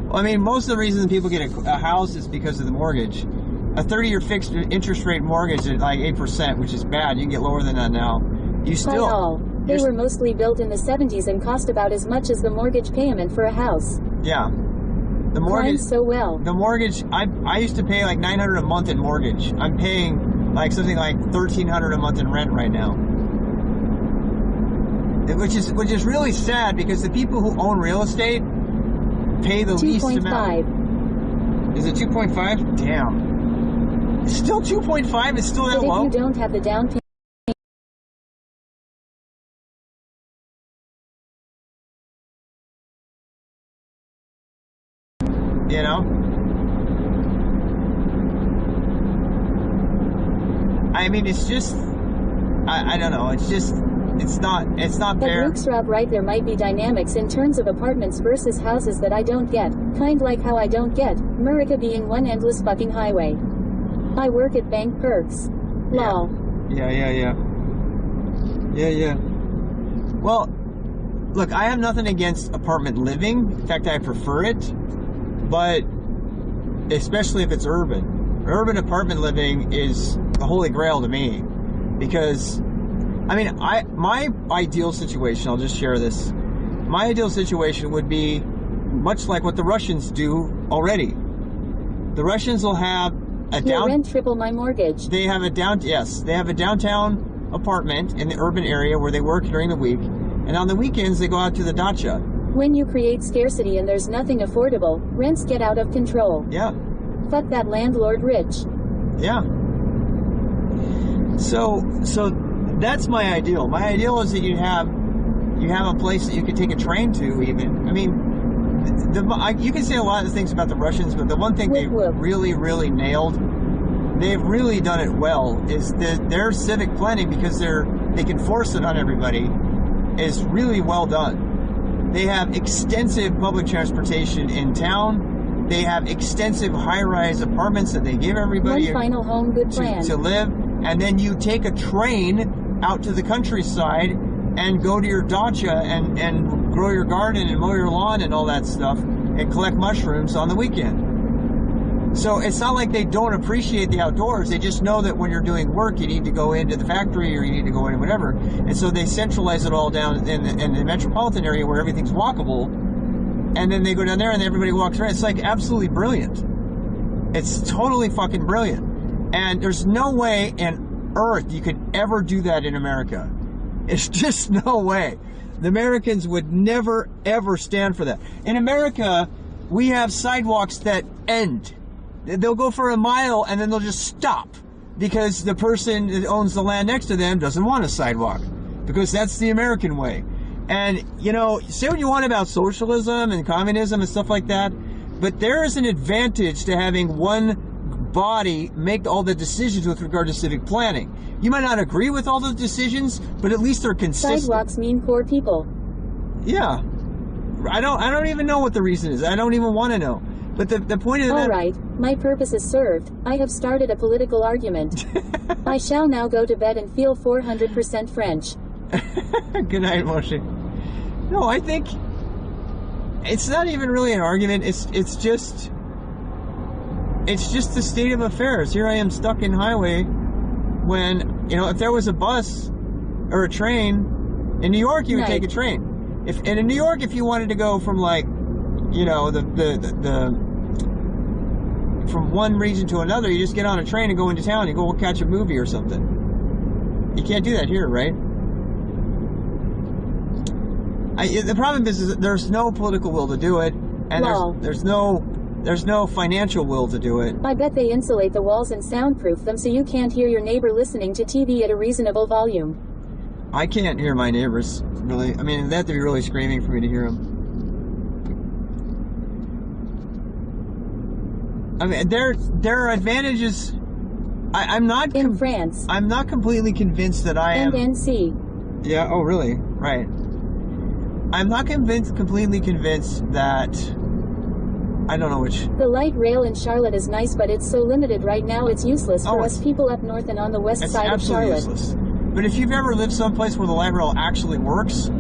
Well, I mean, most of the reasons people get a house is because of the mortgage. A 30-year fixed interest rate mortgage at like 8%, which is bad. You can get lower than that now. You still... They were mostly built in the 70s and cost about as much as the mortgage payment for a house. Yeah. The mortgage... Climbed so well. The mortgage... I used to pay like $900 a month in mortgage. I'm paying like something like $1,300 a month in rent right now. Which is really sad because the people who own real estate pay the least amount. 2.5. Is it 2.5? Damn. It's still 2.5? It's still that low? If you don't have the down payment... You know? I mean, it's just, I don't know, it's just, it's not But fair. Luke's Rob right, there might be dynamics in terms of apartments versus houses that I don't get. Kind like how I don't get Murica being one endless fucking highway. I work at Bank Perks. Lol. Yeah. Well, look, I have nothing against apartment living. In fact, I prefer it. But especially if it's urban. Urban apartment living is the holy grail to me. Because, I mean, my ideal situation, I'll just share this. My ideal situation would be much like what the Russians do already. The Russians will have a Your rent triple my mortgage. They have a downtown apartment in the urban area where they work during the week, and on the weekends they go out to the dacha. When you create scarcity and there's nothing affordable, rents get out of control. Yeah. Fuck that landlord rich. Yeah. So that's my ideal. My ideal is that you have a place that you can take a train to. Even, I mean, you can say a lot of things about the Russians, but the one thing they really, really nailed, they've really done it well, is their civic planning, because they can force it on everybody, is really well done. They have extensive public transportation in town. They have extensive high-rise apartments that they give everybody One final home good plan. to live, and then you take a train out to the countryside and go to your dacha and grow your garden and mow your lawn and all that stuff and collect mushrooms on the weekend. So it's not like they don't appreciate the outdoors. They just know that when you're doing work, you need to go into the factory or you need to go into whatever. And so they centralize it all down in the metropolitan area where everything's walkable. And then they go down there and everybody walks around. It's like absolutely brilliant. It's totally fucking brilliant. And there's no way on earth you could ever do that in America. It's just no way. The Americans would never, ever stand for that. In America, we have sidewalks that end. They'll go for a mile and then they'll just stop because the person that owns the land next to them doesn't want a sidewalk, because that's the American way. And, you know, say what you want about socialism and communism and stuff like that, but there is an advantage to having one body make all the decisions with regard to civic planning. You might not agree with all the decisions, but at least they're consistent. Sidewalks mean poor people. Yeah. I don't even know what the reason is. I don't even want to know. But the point of that... All right, my purpose is served. I have started a political argument. I shall now go to bed and feel 400% French. Good night, Moshe. No, I think it's not even really an argument. It's just the state of affairs. Here I am stuck in highway when, you know, if there was a bus or a train in New York, you would take a train. And in New York, if you wanted to go from, like, you know, from one region to another, you just get on a train and go into town. You go catch a movie or something. You can't do that here, right? The problem is that there's no political will to do it, and there's no financial will to do it. I bet they insulate the walls and soundproof them so you can't hear your neighbor listening to TV at a reasonable volume. I can't hear my neighbors, really. I mean, they have to be really screaming for me to hear them. I mean, there are advantages. I'm not in France. I'm not completely convinced that I am. And NC. Yeah. Oh, really? Right. I'm not completely convinced that. I don't know which. The light rail in Charlotte is nice, but it's so limited right now. It's useless for us people up north and on the west side of Charlotte. It's absolutely useless. But if you've ever lived someplace where the light rail actually works.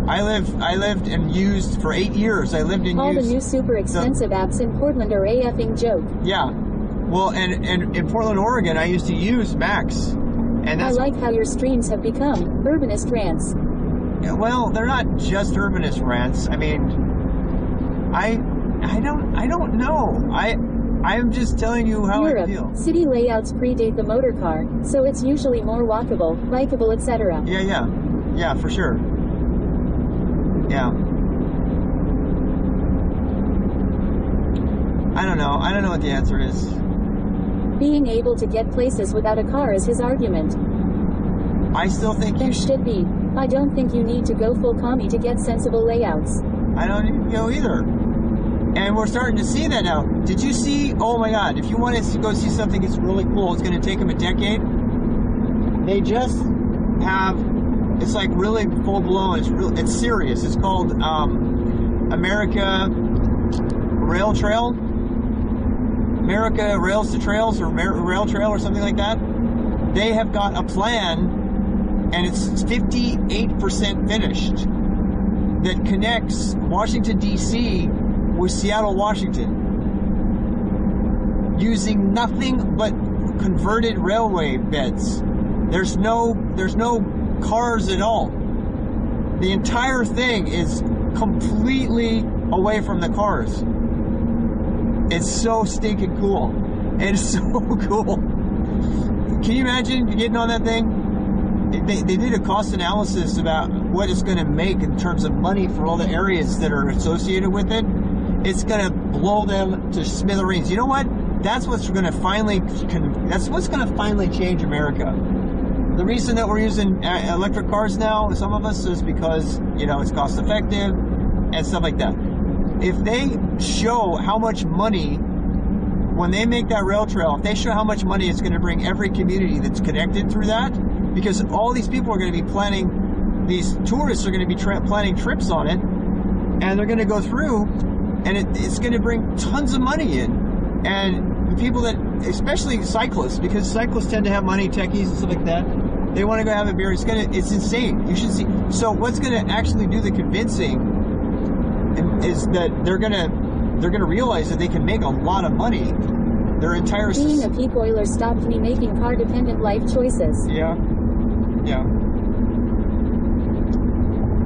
I lived and used for 8 years. I lived and all used the new super expensive apps in Portland are a effing joke. Yeah. Well, and in Portland, Oregon, I used to use Max. And that's, I like how your streams have become urbanist rants. Yeah, well, they're not just urbanist rants. I mean, I don't know. I'm just telling you how Europe, I feel. City layouts predate the motor car, so it's usually more walkable, likable, etc. Yeah, for sure. Yeah. I don't know what the answer is. Being able to get places without a car is his argument. I still think you should be. I don't think you need to go full commie to get sensible layouts. I don't even go either. And we're starting to see that now. Did you see? Oh my God! If you want to go see something that's really cool, it's going to take them a decade. They just have. It's like really full blown. It's serious. It's called America Rail Trail. America Rails to Trails or Rail Trail or something like that. They have got a plan, and it's 58% finished, that connects Washington, D.C. with Seattle, Washington, using nothing but converted railway beds. There's no cars at all. The entire thing is completely away from the cars. It's so stinking cool. It's so cool. Can you imagine getting on that thing? They did a cost analysis about what it's going to make in terms of money for all the areas that are associated with it. It's going to blow them to smithereens. You know what? That's what's going to finally change America. The reason that we're using electric cars now, some of us, is because, it's cost effective and stuff like that. If they show how much money, when they make that rail trail, if they show how much money it's going to bring every community that's connected through that, because all these people are going to be planning, these tourists are going to be planning trips on it, and they're going to go through, and it's going to bring tons of money in. And the people that, especially cyclists, because cyclists tend to have money, techies and stuff like that, they want to go have a beer. It's insane. You should see. So what's going to actually do the convincing is that they're going to realize that they can make a lot of money. Their entire being a peak oiler stopped me making car-dependent life choices. Yeah.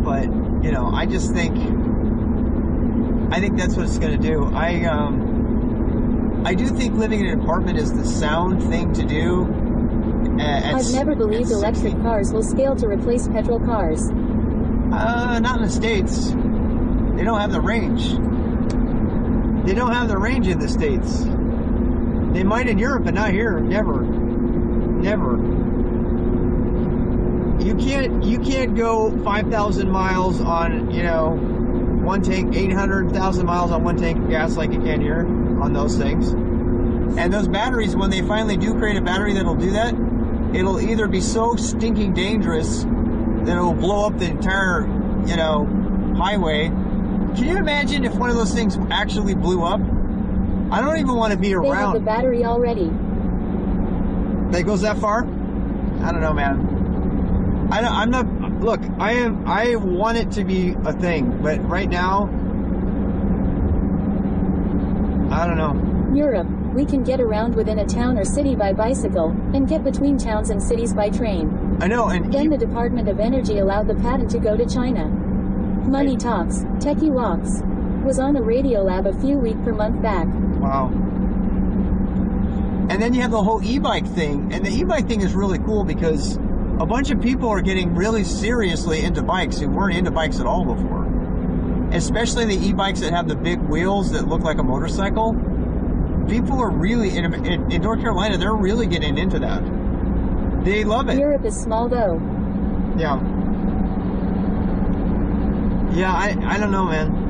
But I just think that's what it's going to do. I do think living in an apartment is the sound thing to do. I've never believed electric cars will scale to replace petrol cars. Not in the States. They don't have the range. They don't have the range in the States. They might in Europe, but not here. Never. You can't go 5,000 miles on, one tank, 800,000 miles on one tank of gas like you can here on those things. And those batteries, when they finally do create a battery that'll do that, it'll either be so stinking dangerous that it'll blow up the entire, highway. Can you imagine if one of those things actually blew up? I don't even want to be around. They have the battery already. That goes that far? I don't know, man. I'm not. Look, I want it to be a thing, but right now, I don't know. Europe, we can get around within a town or city by bicycle, and get between towns and cities by train. I know, and then the Department of Energy allowed the patent to go to China. Money Talks, Techie Walks, was on the Radiolab a few weeks per month back. Wow. And then you have the whole e-bike thing, and the e-bike thing is really cool because a bunch of people are getting really seriously into bikes who weren't into bikes at all before. Especially the e-bikes that have the big wheels that look like a motorcycle. People are really, in North Carolina, they're really getting into that. They love it. Europe is small though. Yeah. Yeah, I don't know, man.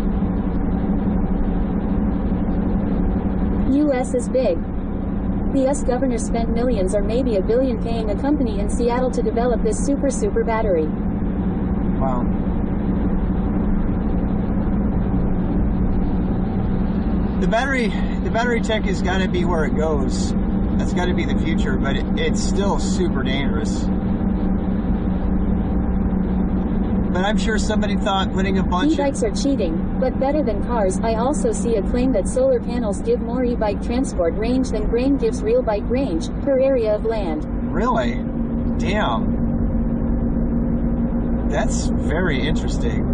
US is big. The US governor spent millions or maybe $1 billion paying a company in Seattle to develop this super battery. Wow. The battery tech has got to be where it goes. That's got to be the future, but it's still super dangerous. But I'm sure somebody thought putting a bunch e-bikes are cheating, but better than cars. I also see a claim that solar panels give more e-bike transport range than grain gives real bike range, per area of land. Really? Damn. That's very interesting.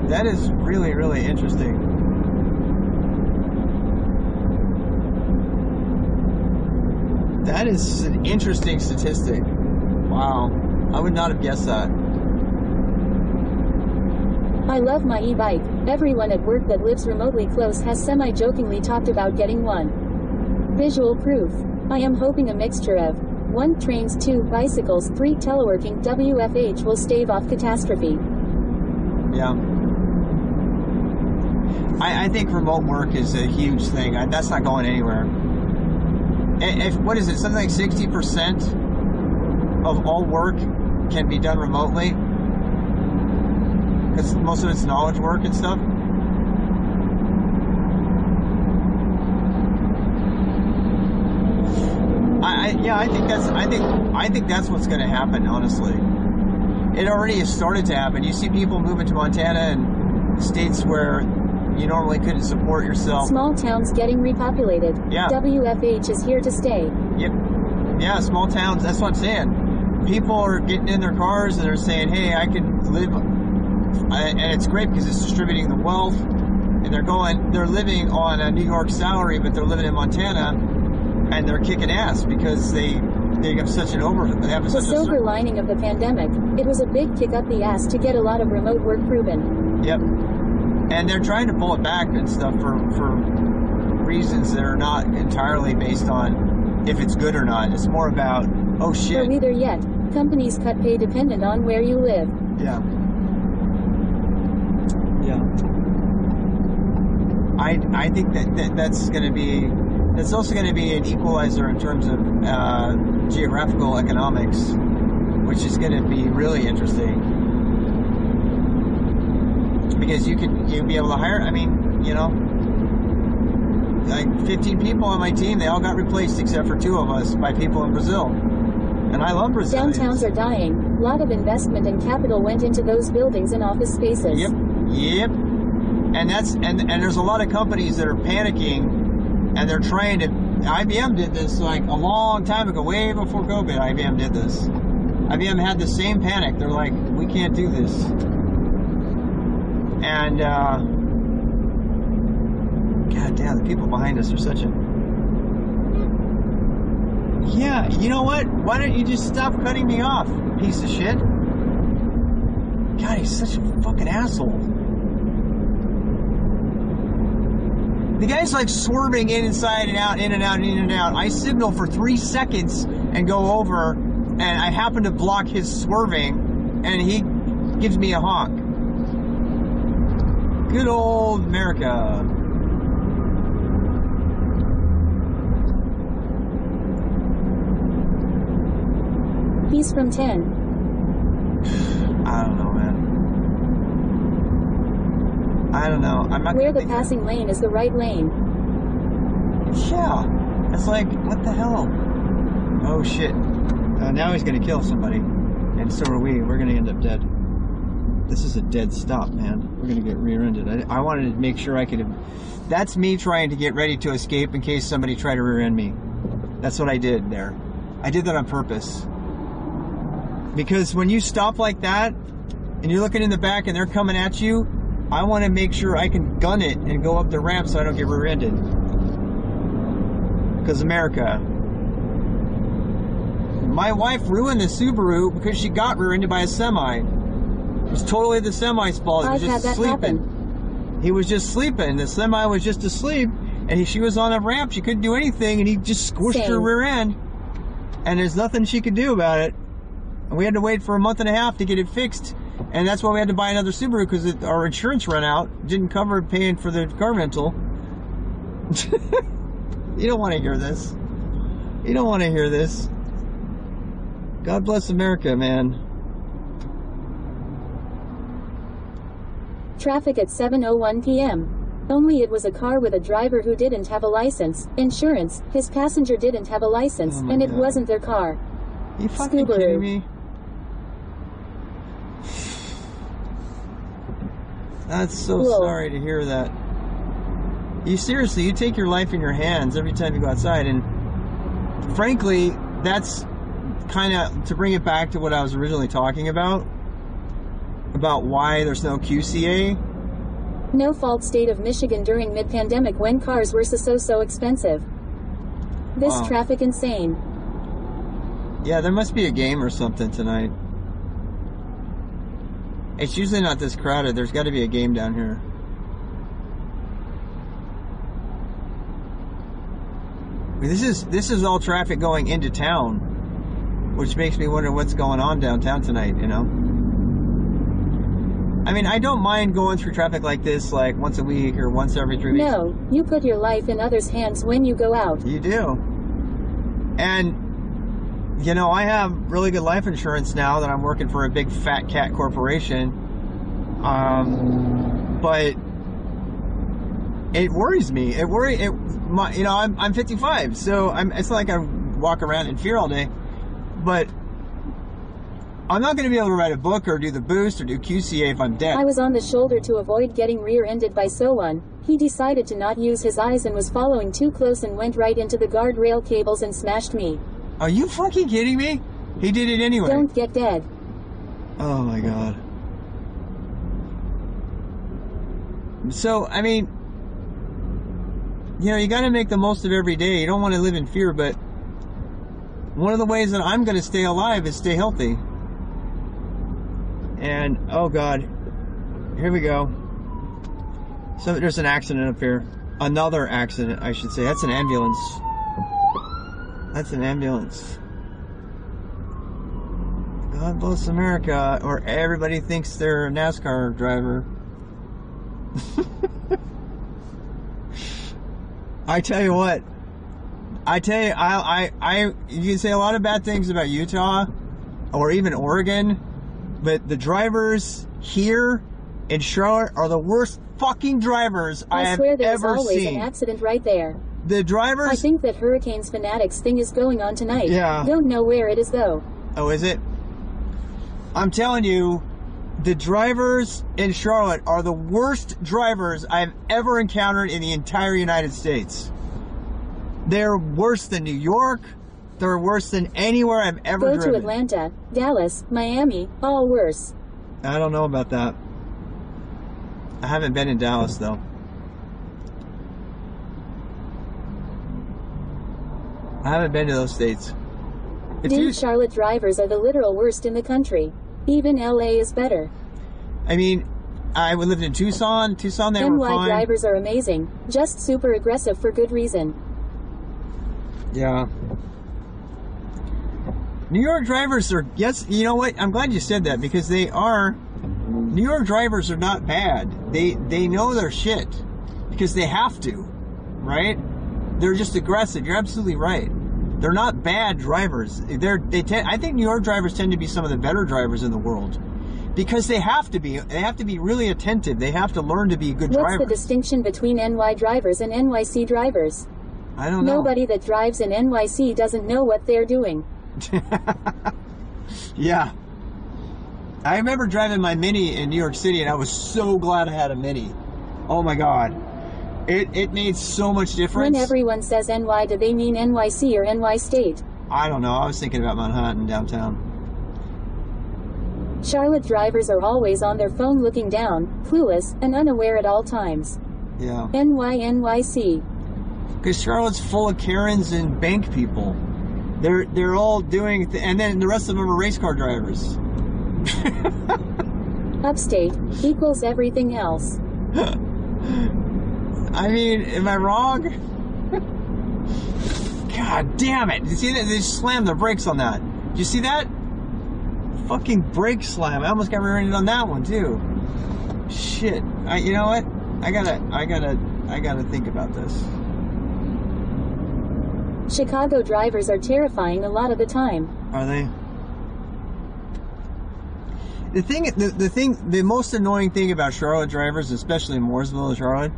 That is really, really interesting. That is an interesting statistic. Wow. I would not have guessed that. I love my e-bike. Everyone at work that lives remotely close has semi-jokingly talked about getting one. Visual proof. I am hoping a mixture of 1. Trains, 2. Bicycles, 3. Teleworking, WFH will stave off catastrophe. Yeah. I think remote work is a huge thing. That's not going anywhere. What is it? Something like 60% of all work can be done remotely, because most of it's knowledge work and stuff. I think that's what's going to happen. Honestly, it already has started to happen. You see people moving to Montana and states where you normally couldn't support yourself. Small towns getting repopulated. Yeah. WFH is here to stay. Yep. Yeah, small towns. That's what I'm saying. People are getting in their cars and they're saying, "Hey, I can live," and it's great because it's distributing the wealth. And they're living on a New York salary, but they're living in Montana, and they're kicking ass because they have such an The silver lining of the pandemic, it was a big kick up the ass to get a lot of remote work proven. Yep. And they're trying to pull it back and stuff for reasons that are not entirely based on if it's good or not. It's more about, oh shit. Or neither yet. Companies cut pay dependent on where you live. Yeah. Yeah. I think that's going to be, it's also going to be an equalizer in terms of geographical economics, which is going to be really interesting. Because you'll be able to hire, like 15 people on my team, they all got replaced except for 2 of us by people in Brazil. And I love Brazil. Downtowns are dying. A lot of investment and capital went into those buildings and office spaces. Yep. And there's a lot of companies that are panicking, and they're trying to. IBM did this like a long time ago, way before COVID. IBM did this. IBM had the same panic. They're like, we can't do this. And God damn, the people behind us are such a. Yeah, you know what? Why don't you just stop cutting me off, piece of shit? God, he's such a fucking asshole. The guy's like swerving inside and out, in and out, in and out. I signal for 3 seconds and go over, and I happen to block his swerving, and he gives me a honk. Good old America. He's from 10. I don't know, man. I don't know. I'm not. Where the passing lane is the right lane. Yeah. It's like, what the hell? Oh shit. Now he's gonna kill somebody. And so are we. We're gonna end up dead. This is a dead stop, man. We're gonna get rear-ended. I wanted to make sure I could. That's me trying to get ready to escape in case somebody tried to rear-end me. That's what I did there. I did that on purpose. Because when you stop like that, and you're looking in the back and they're coming at you, I want to make sure I can gun it and go up the ramp so I don't get rear-ended. Because America. My wife ruined the Subaru because she got rear-ended by a semi. It was totally the semi's fault. He was just sleeping. He was just sleeping. The semi was just asleep, and she was on a ramp. She couldn't do anything, and he just squished her rear end. And there's nothing she could do about it. And we had to wait for a month and a half to get it fixed. And that's why we had to buy another Subaru, because our insurance ran out. Didn't cover paying for the car rental. You don't want to hear this. You don't want to hear this. God bless America, man. Traffic at 7:01 p.m. Only it was a car with a driver who didn't have a license, insurance, his passenger didn't have a license, and it wasn't their car. You fucking kidding me? That's so sorry to hear that. You seriously, you take your life in your hands every time you go outside, and frankly, that's kind of, to bring it back to what I was originally talking about why there's no QCA. No fault state of Michigan during mid-pandemic when cars were so expensive. This traffic insane. Yeah, there must be a game or something tonight. It's usually not this crowded. There's got to be a game down here. This is all traffic going into town, which makes me wonder what's going on downtown tonight, you know? I mean, I don't mind going through traffic like this, like once a week or once every 3 weeks. No, you put your life in others' hands when you go out. You do. And, you know, I have really good life insurance now that I'm working for a big fat cat corporation. But it worries me. You know, I'm 55, so it's not like I walk around in fear all day. But I'm not going to be able to write a book or do the boost or do QCA if I'm dead. I was on the shoulder to avoid getting rear-ended by someone. He decided to not use his eyes and was following too close and went right into the guardrail cables and smashed me. Are you fucking kidding me? He did it anyway. Don't get dead. Oh my god. So, I mean, you know, you got to make the most of every day. You don't want to live in fear, but one of the ways that I'm going to stay alive is stay healthy. And, oh god, here we go. So there's an accident up here. Another accident, I should say. That's an ambulance. That's an ambulance. God bless America, or everybody thinks they're a NASCAR driver. I tell you what. I tell you, you can say a lot of bad things about Utah, or even Oregon, but the drivers here in Charlotte are the worst fucking drivers I have swear there's ever always seen. an accident right there. The drivers... I think that Hurricanes Fanatics thing is going on tonight. Yeah. Don't know where it is though. Oh, is it? I'm telling you, the drivers in Charlotte are the worst drivers I've ever encountered in the entire United States. They're worse than New York. They're worse than anywhere I've ever driven. Go to Atlanta, Dallas, Miami, all worse. I don't know about that. I haven't been in Dallas, though. I haven't been to those states. Charlotte drivers are the literal worst in the country. Even LA is better. I mean, I lived in Tucson. Tucson, they were fine. NY drivers are amazing. Just super aggressive for good reason. Yeah. New York drivers are, yes, you know what? I'm glad you said that, because they are, New York drivers are not bad. They know their shit because they have to, right? They're just aggressive. You're absolutely right. They're not bad drivers. I think New York drivers tend to be some of the better drivers in the world because they have to be. They have to be really attentive. They have to learn to be good drivers. What's the distinction between NY drivers and NYC drivers? I don't know. Nobody that drives in NYC doesn't know what they're doing. Yeah. I remember driving my Mini in New York City, and I was so glad I had a Mini. Oh my God. It made so much difference. When everyone says NY, do they mean NYC or NY State? I don't know. I was thinking about Manhattan downtown. Charlotte drivers are always on their phone looking down, clueless, and unaware at all times. Yeah. NYC. Because Charlotte's full of Karens and bank people. They're all doing, and then the rest of them are race car drivers. Upstate equals everything else. I mean, am I wrong? God damn it. Did you see that? They just slammed their brakes on that. Did you see that? Fucking brake slam. I almost got rear-ended on that one too. Shit. You know what? I gotta think about this. Chicago drivers are terrifying a lot of the time. Are they? The most annoying thing about Charlotte drivers, especially in Mooresville and Charlotte,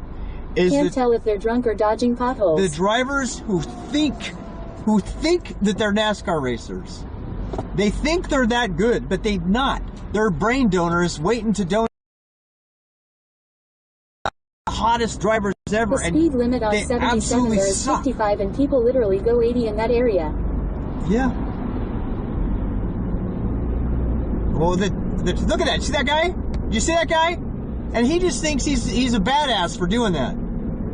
is can't tell if they're drunk or dodging potholes. The drivers who think that they're NASCAR racers. They think they're that good, but they're not. They're brain donors waiting to donate. The hottest drivers ever. The speed limit on 77 there is 55, and people literally go 80 in that area. Yeah. Well, look at that. See that guy? Did you see that guy? And he just thinks he's a badass for doing that.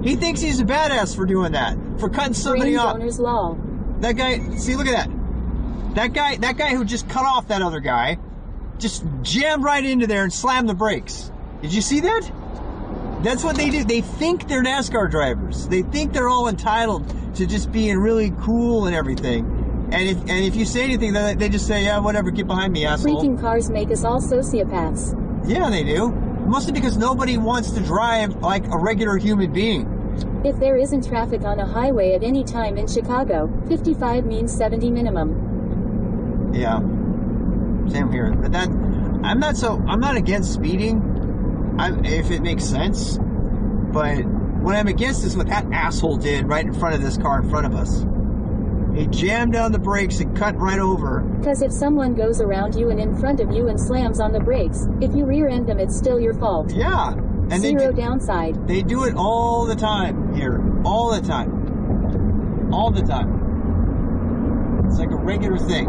He thinks he's a badass for doing that, for cutting somebody off. Brain donor's law. That guy. See, look at that. That guy who just cut off that other guy, just jammed right into there and slammed the brakes. Did you see that? That's what they do. They think they're NASCAR drivers. They think they're all entitled to just being really cool and everything. And if you say anything, they just say, yeah, whatever, get behind me, asshole. Freaking cars make us all sociopaths. Yeah, they do. Mostly because nobody wants to drive like a regular human being. If there isn't traffic on a highway at any time in Chicago, 55 means 70 minimum. Yeah. Same here. But that, I'm not against speeding, if it makes sense. But what I'm against is what that asshole did right in front of this car in front of us. He jammed down the brakes and cut right over. Because if someone goes around you and in front of you and slams on the brakes, if you rear end them, it's still your fault. Yeah. And Zero downside. They do it all the time here. All the time. All the time. It's like a regular thing.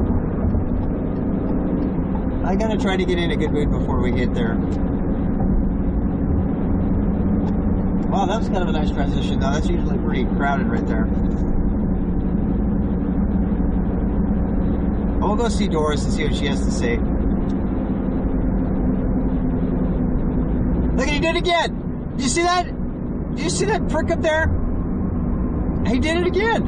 I gotta try to get in a good mood before we get there. Wow, that was kind of a nice transition though. That's usually pretty crowded right there. We'll go see Doris and see what she has to say. Look, he did it again. Did you see that? Did you see that prick up there? He did it again.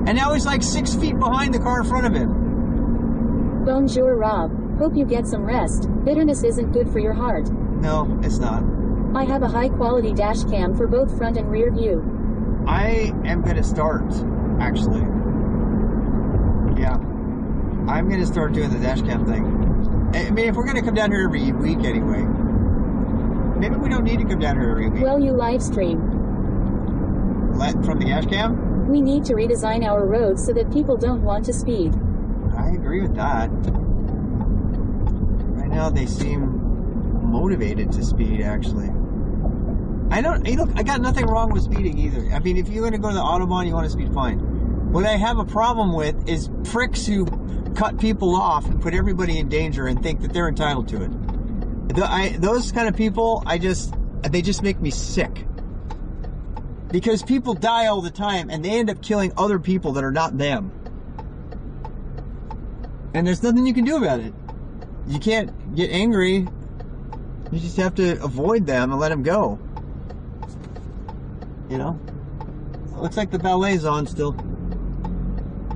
And now he's like 6 feet behind the car in front of him. Bonjour, Rob. Hope you get some rest. Bitterness isn't good for your heart. No, it's not. I have a high-quality dash cam for both front and rear view. I am going to start, actually. Yeah. I'm going to start doing the dash cam thing. I mean, if we're going to come down here every week anyway, maybe we don't need to come down here every week. Well, you live stream. From the dash cam? We need to redesign our roads so that people don't want to speed. I agree with that. Right now they seem motivated to speed, actually. Hey, look, I got nothing wrong with speeding either. I mean, if you're going to go to the Autobahn, you want to speed, fine. What I have a problem with is pricks who cut people off and put everybody in danger and think that they're entitled to it. Those kind of people, they just make me sick. Because people die all the time and they end up killing other people that are not them. And there's nothing you can do about it. You can't get angry. You just have to avoid them and let them go. You know? Looks like the ballet's on still.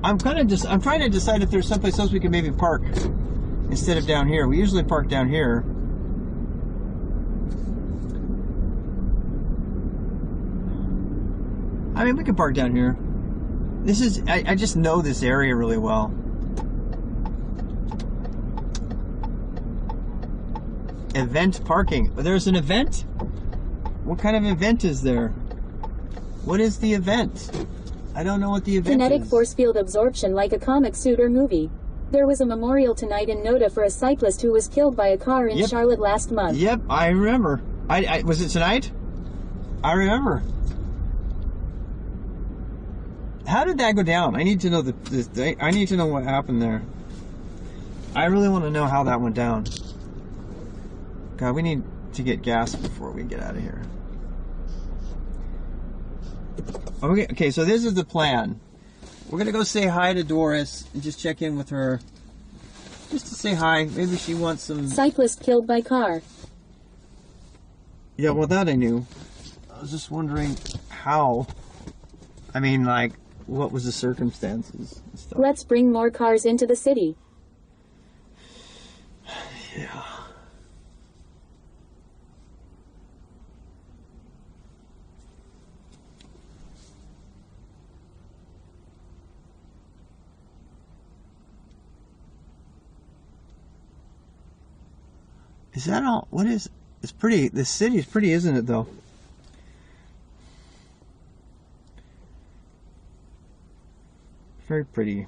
I'm trying to decide if there's someplace else we can maybe park instead of down here. We usually park down here. I mean, we can park down here. I just know this area really well. Event parking. There's an event? What kind of event is there? What is the event? I don't know what the event Kinetic is. force field absorption like a comic suit or movie. There was a memorial tonight in Noda for a cyclist who was killed by a car in Charlotte last month. Yep, I remember. Was it tonight? I remember. How did that go down? I need to know I need to know what happened there. I really want to know how that went down. God, we need to get gas before we get out of here. Okay, so this is the plan. We're going to go say hi to Doris and just check in with her. Just to say hi. Maybe she wants some... Cyclist killed by car. Yeah, well, that I knew. I was just wondering how. I mean, like, what was the circumstances and stuff. Let's bring more cars into the city. Yeah. Is that all? What is... It's pretty... The city is pretty, isn't it, though? Very pretty.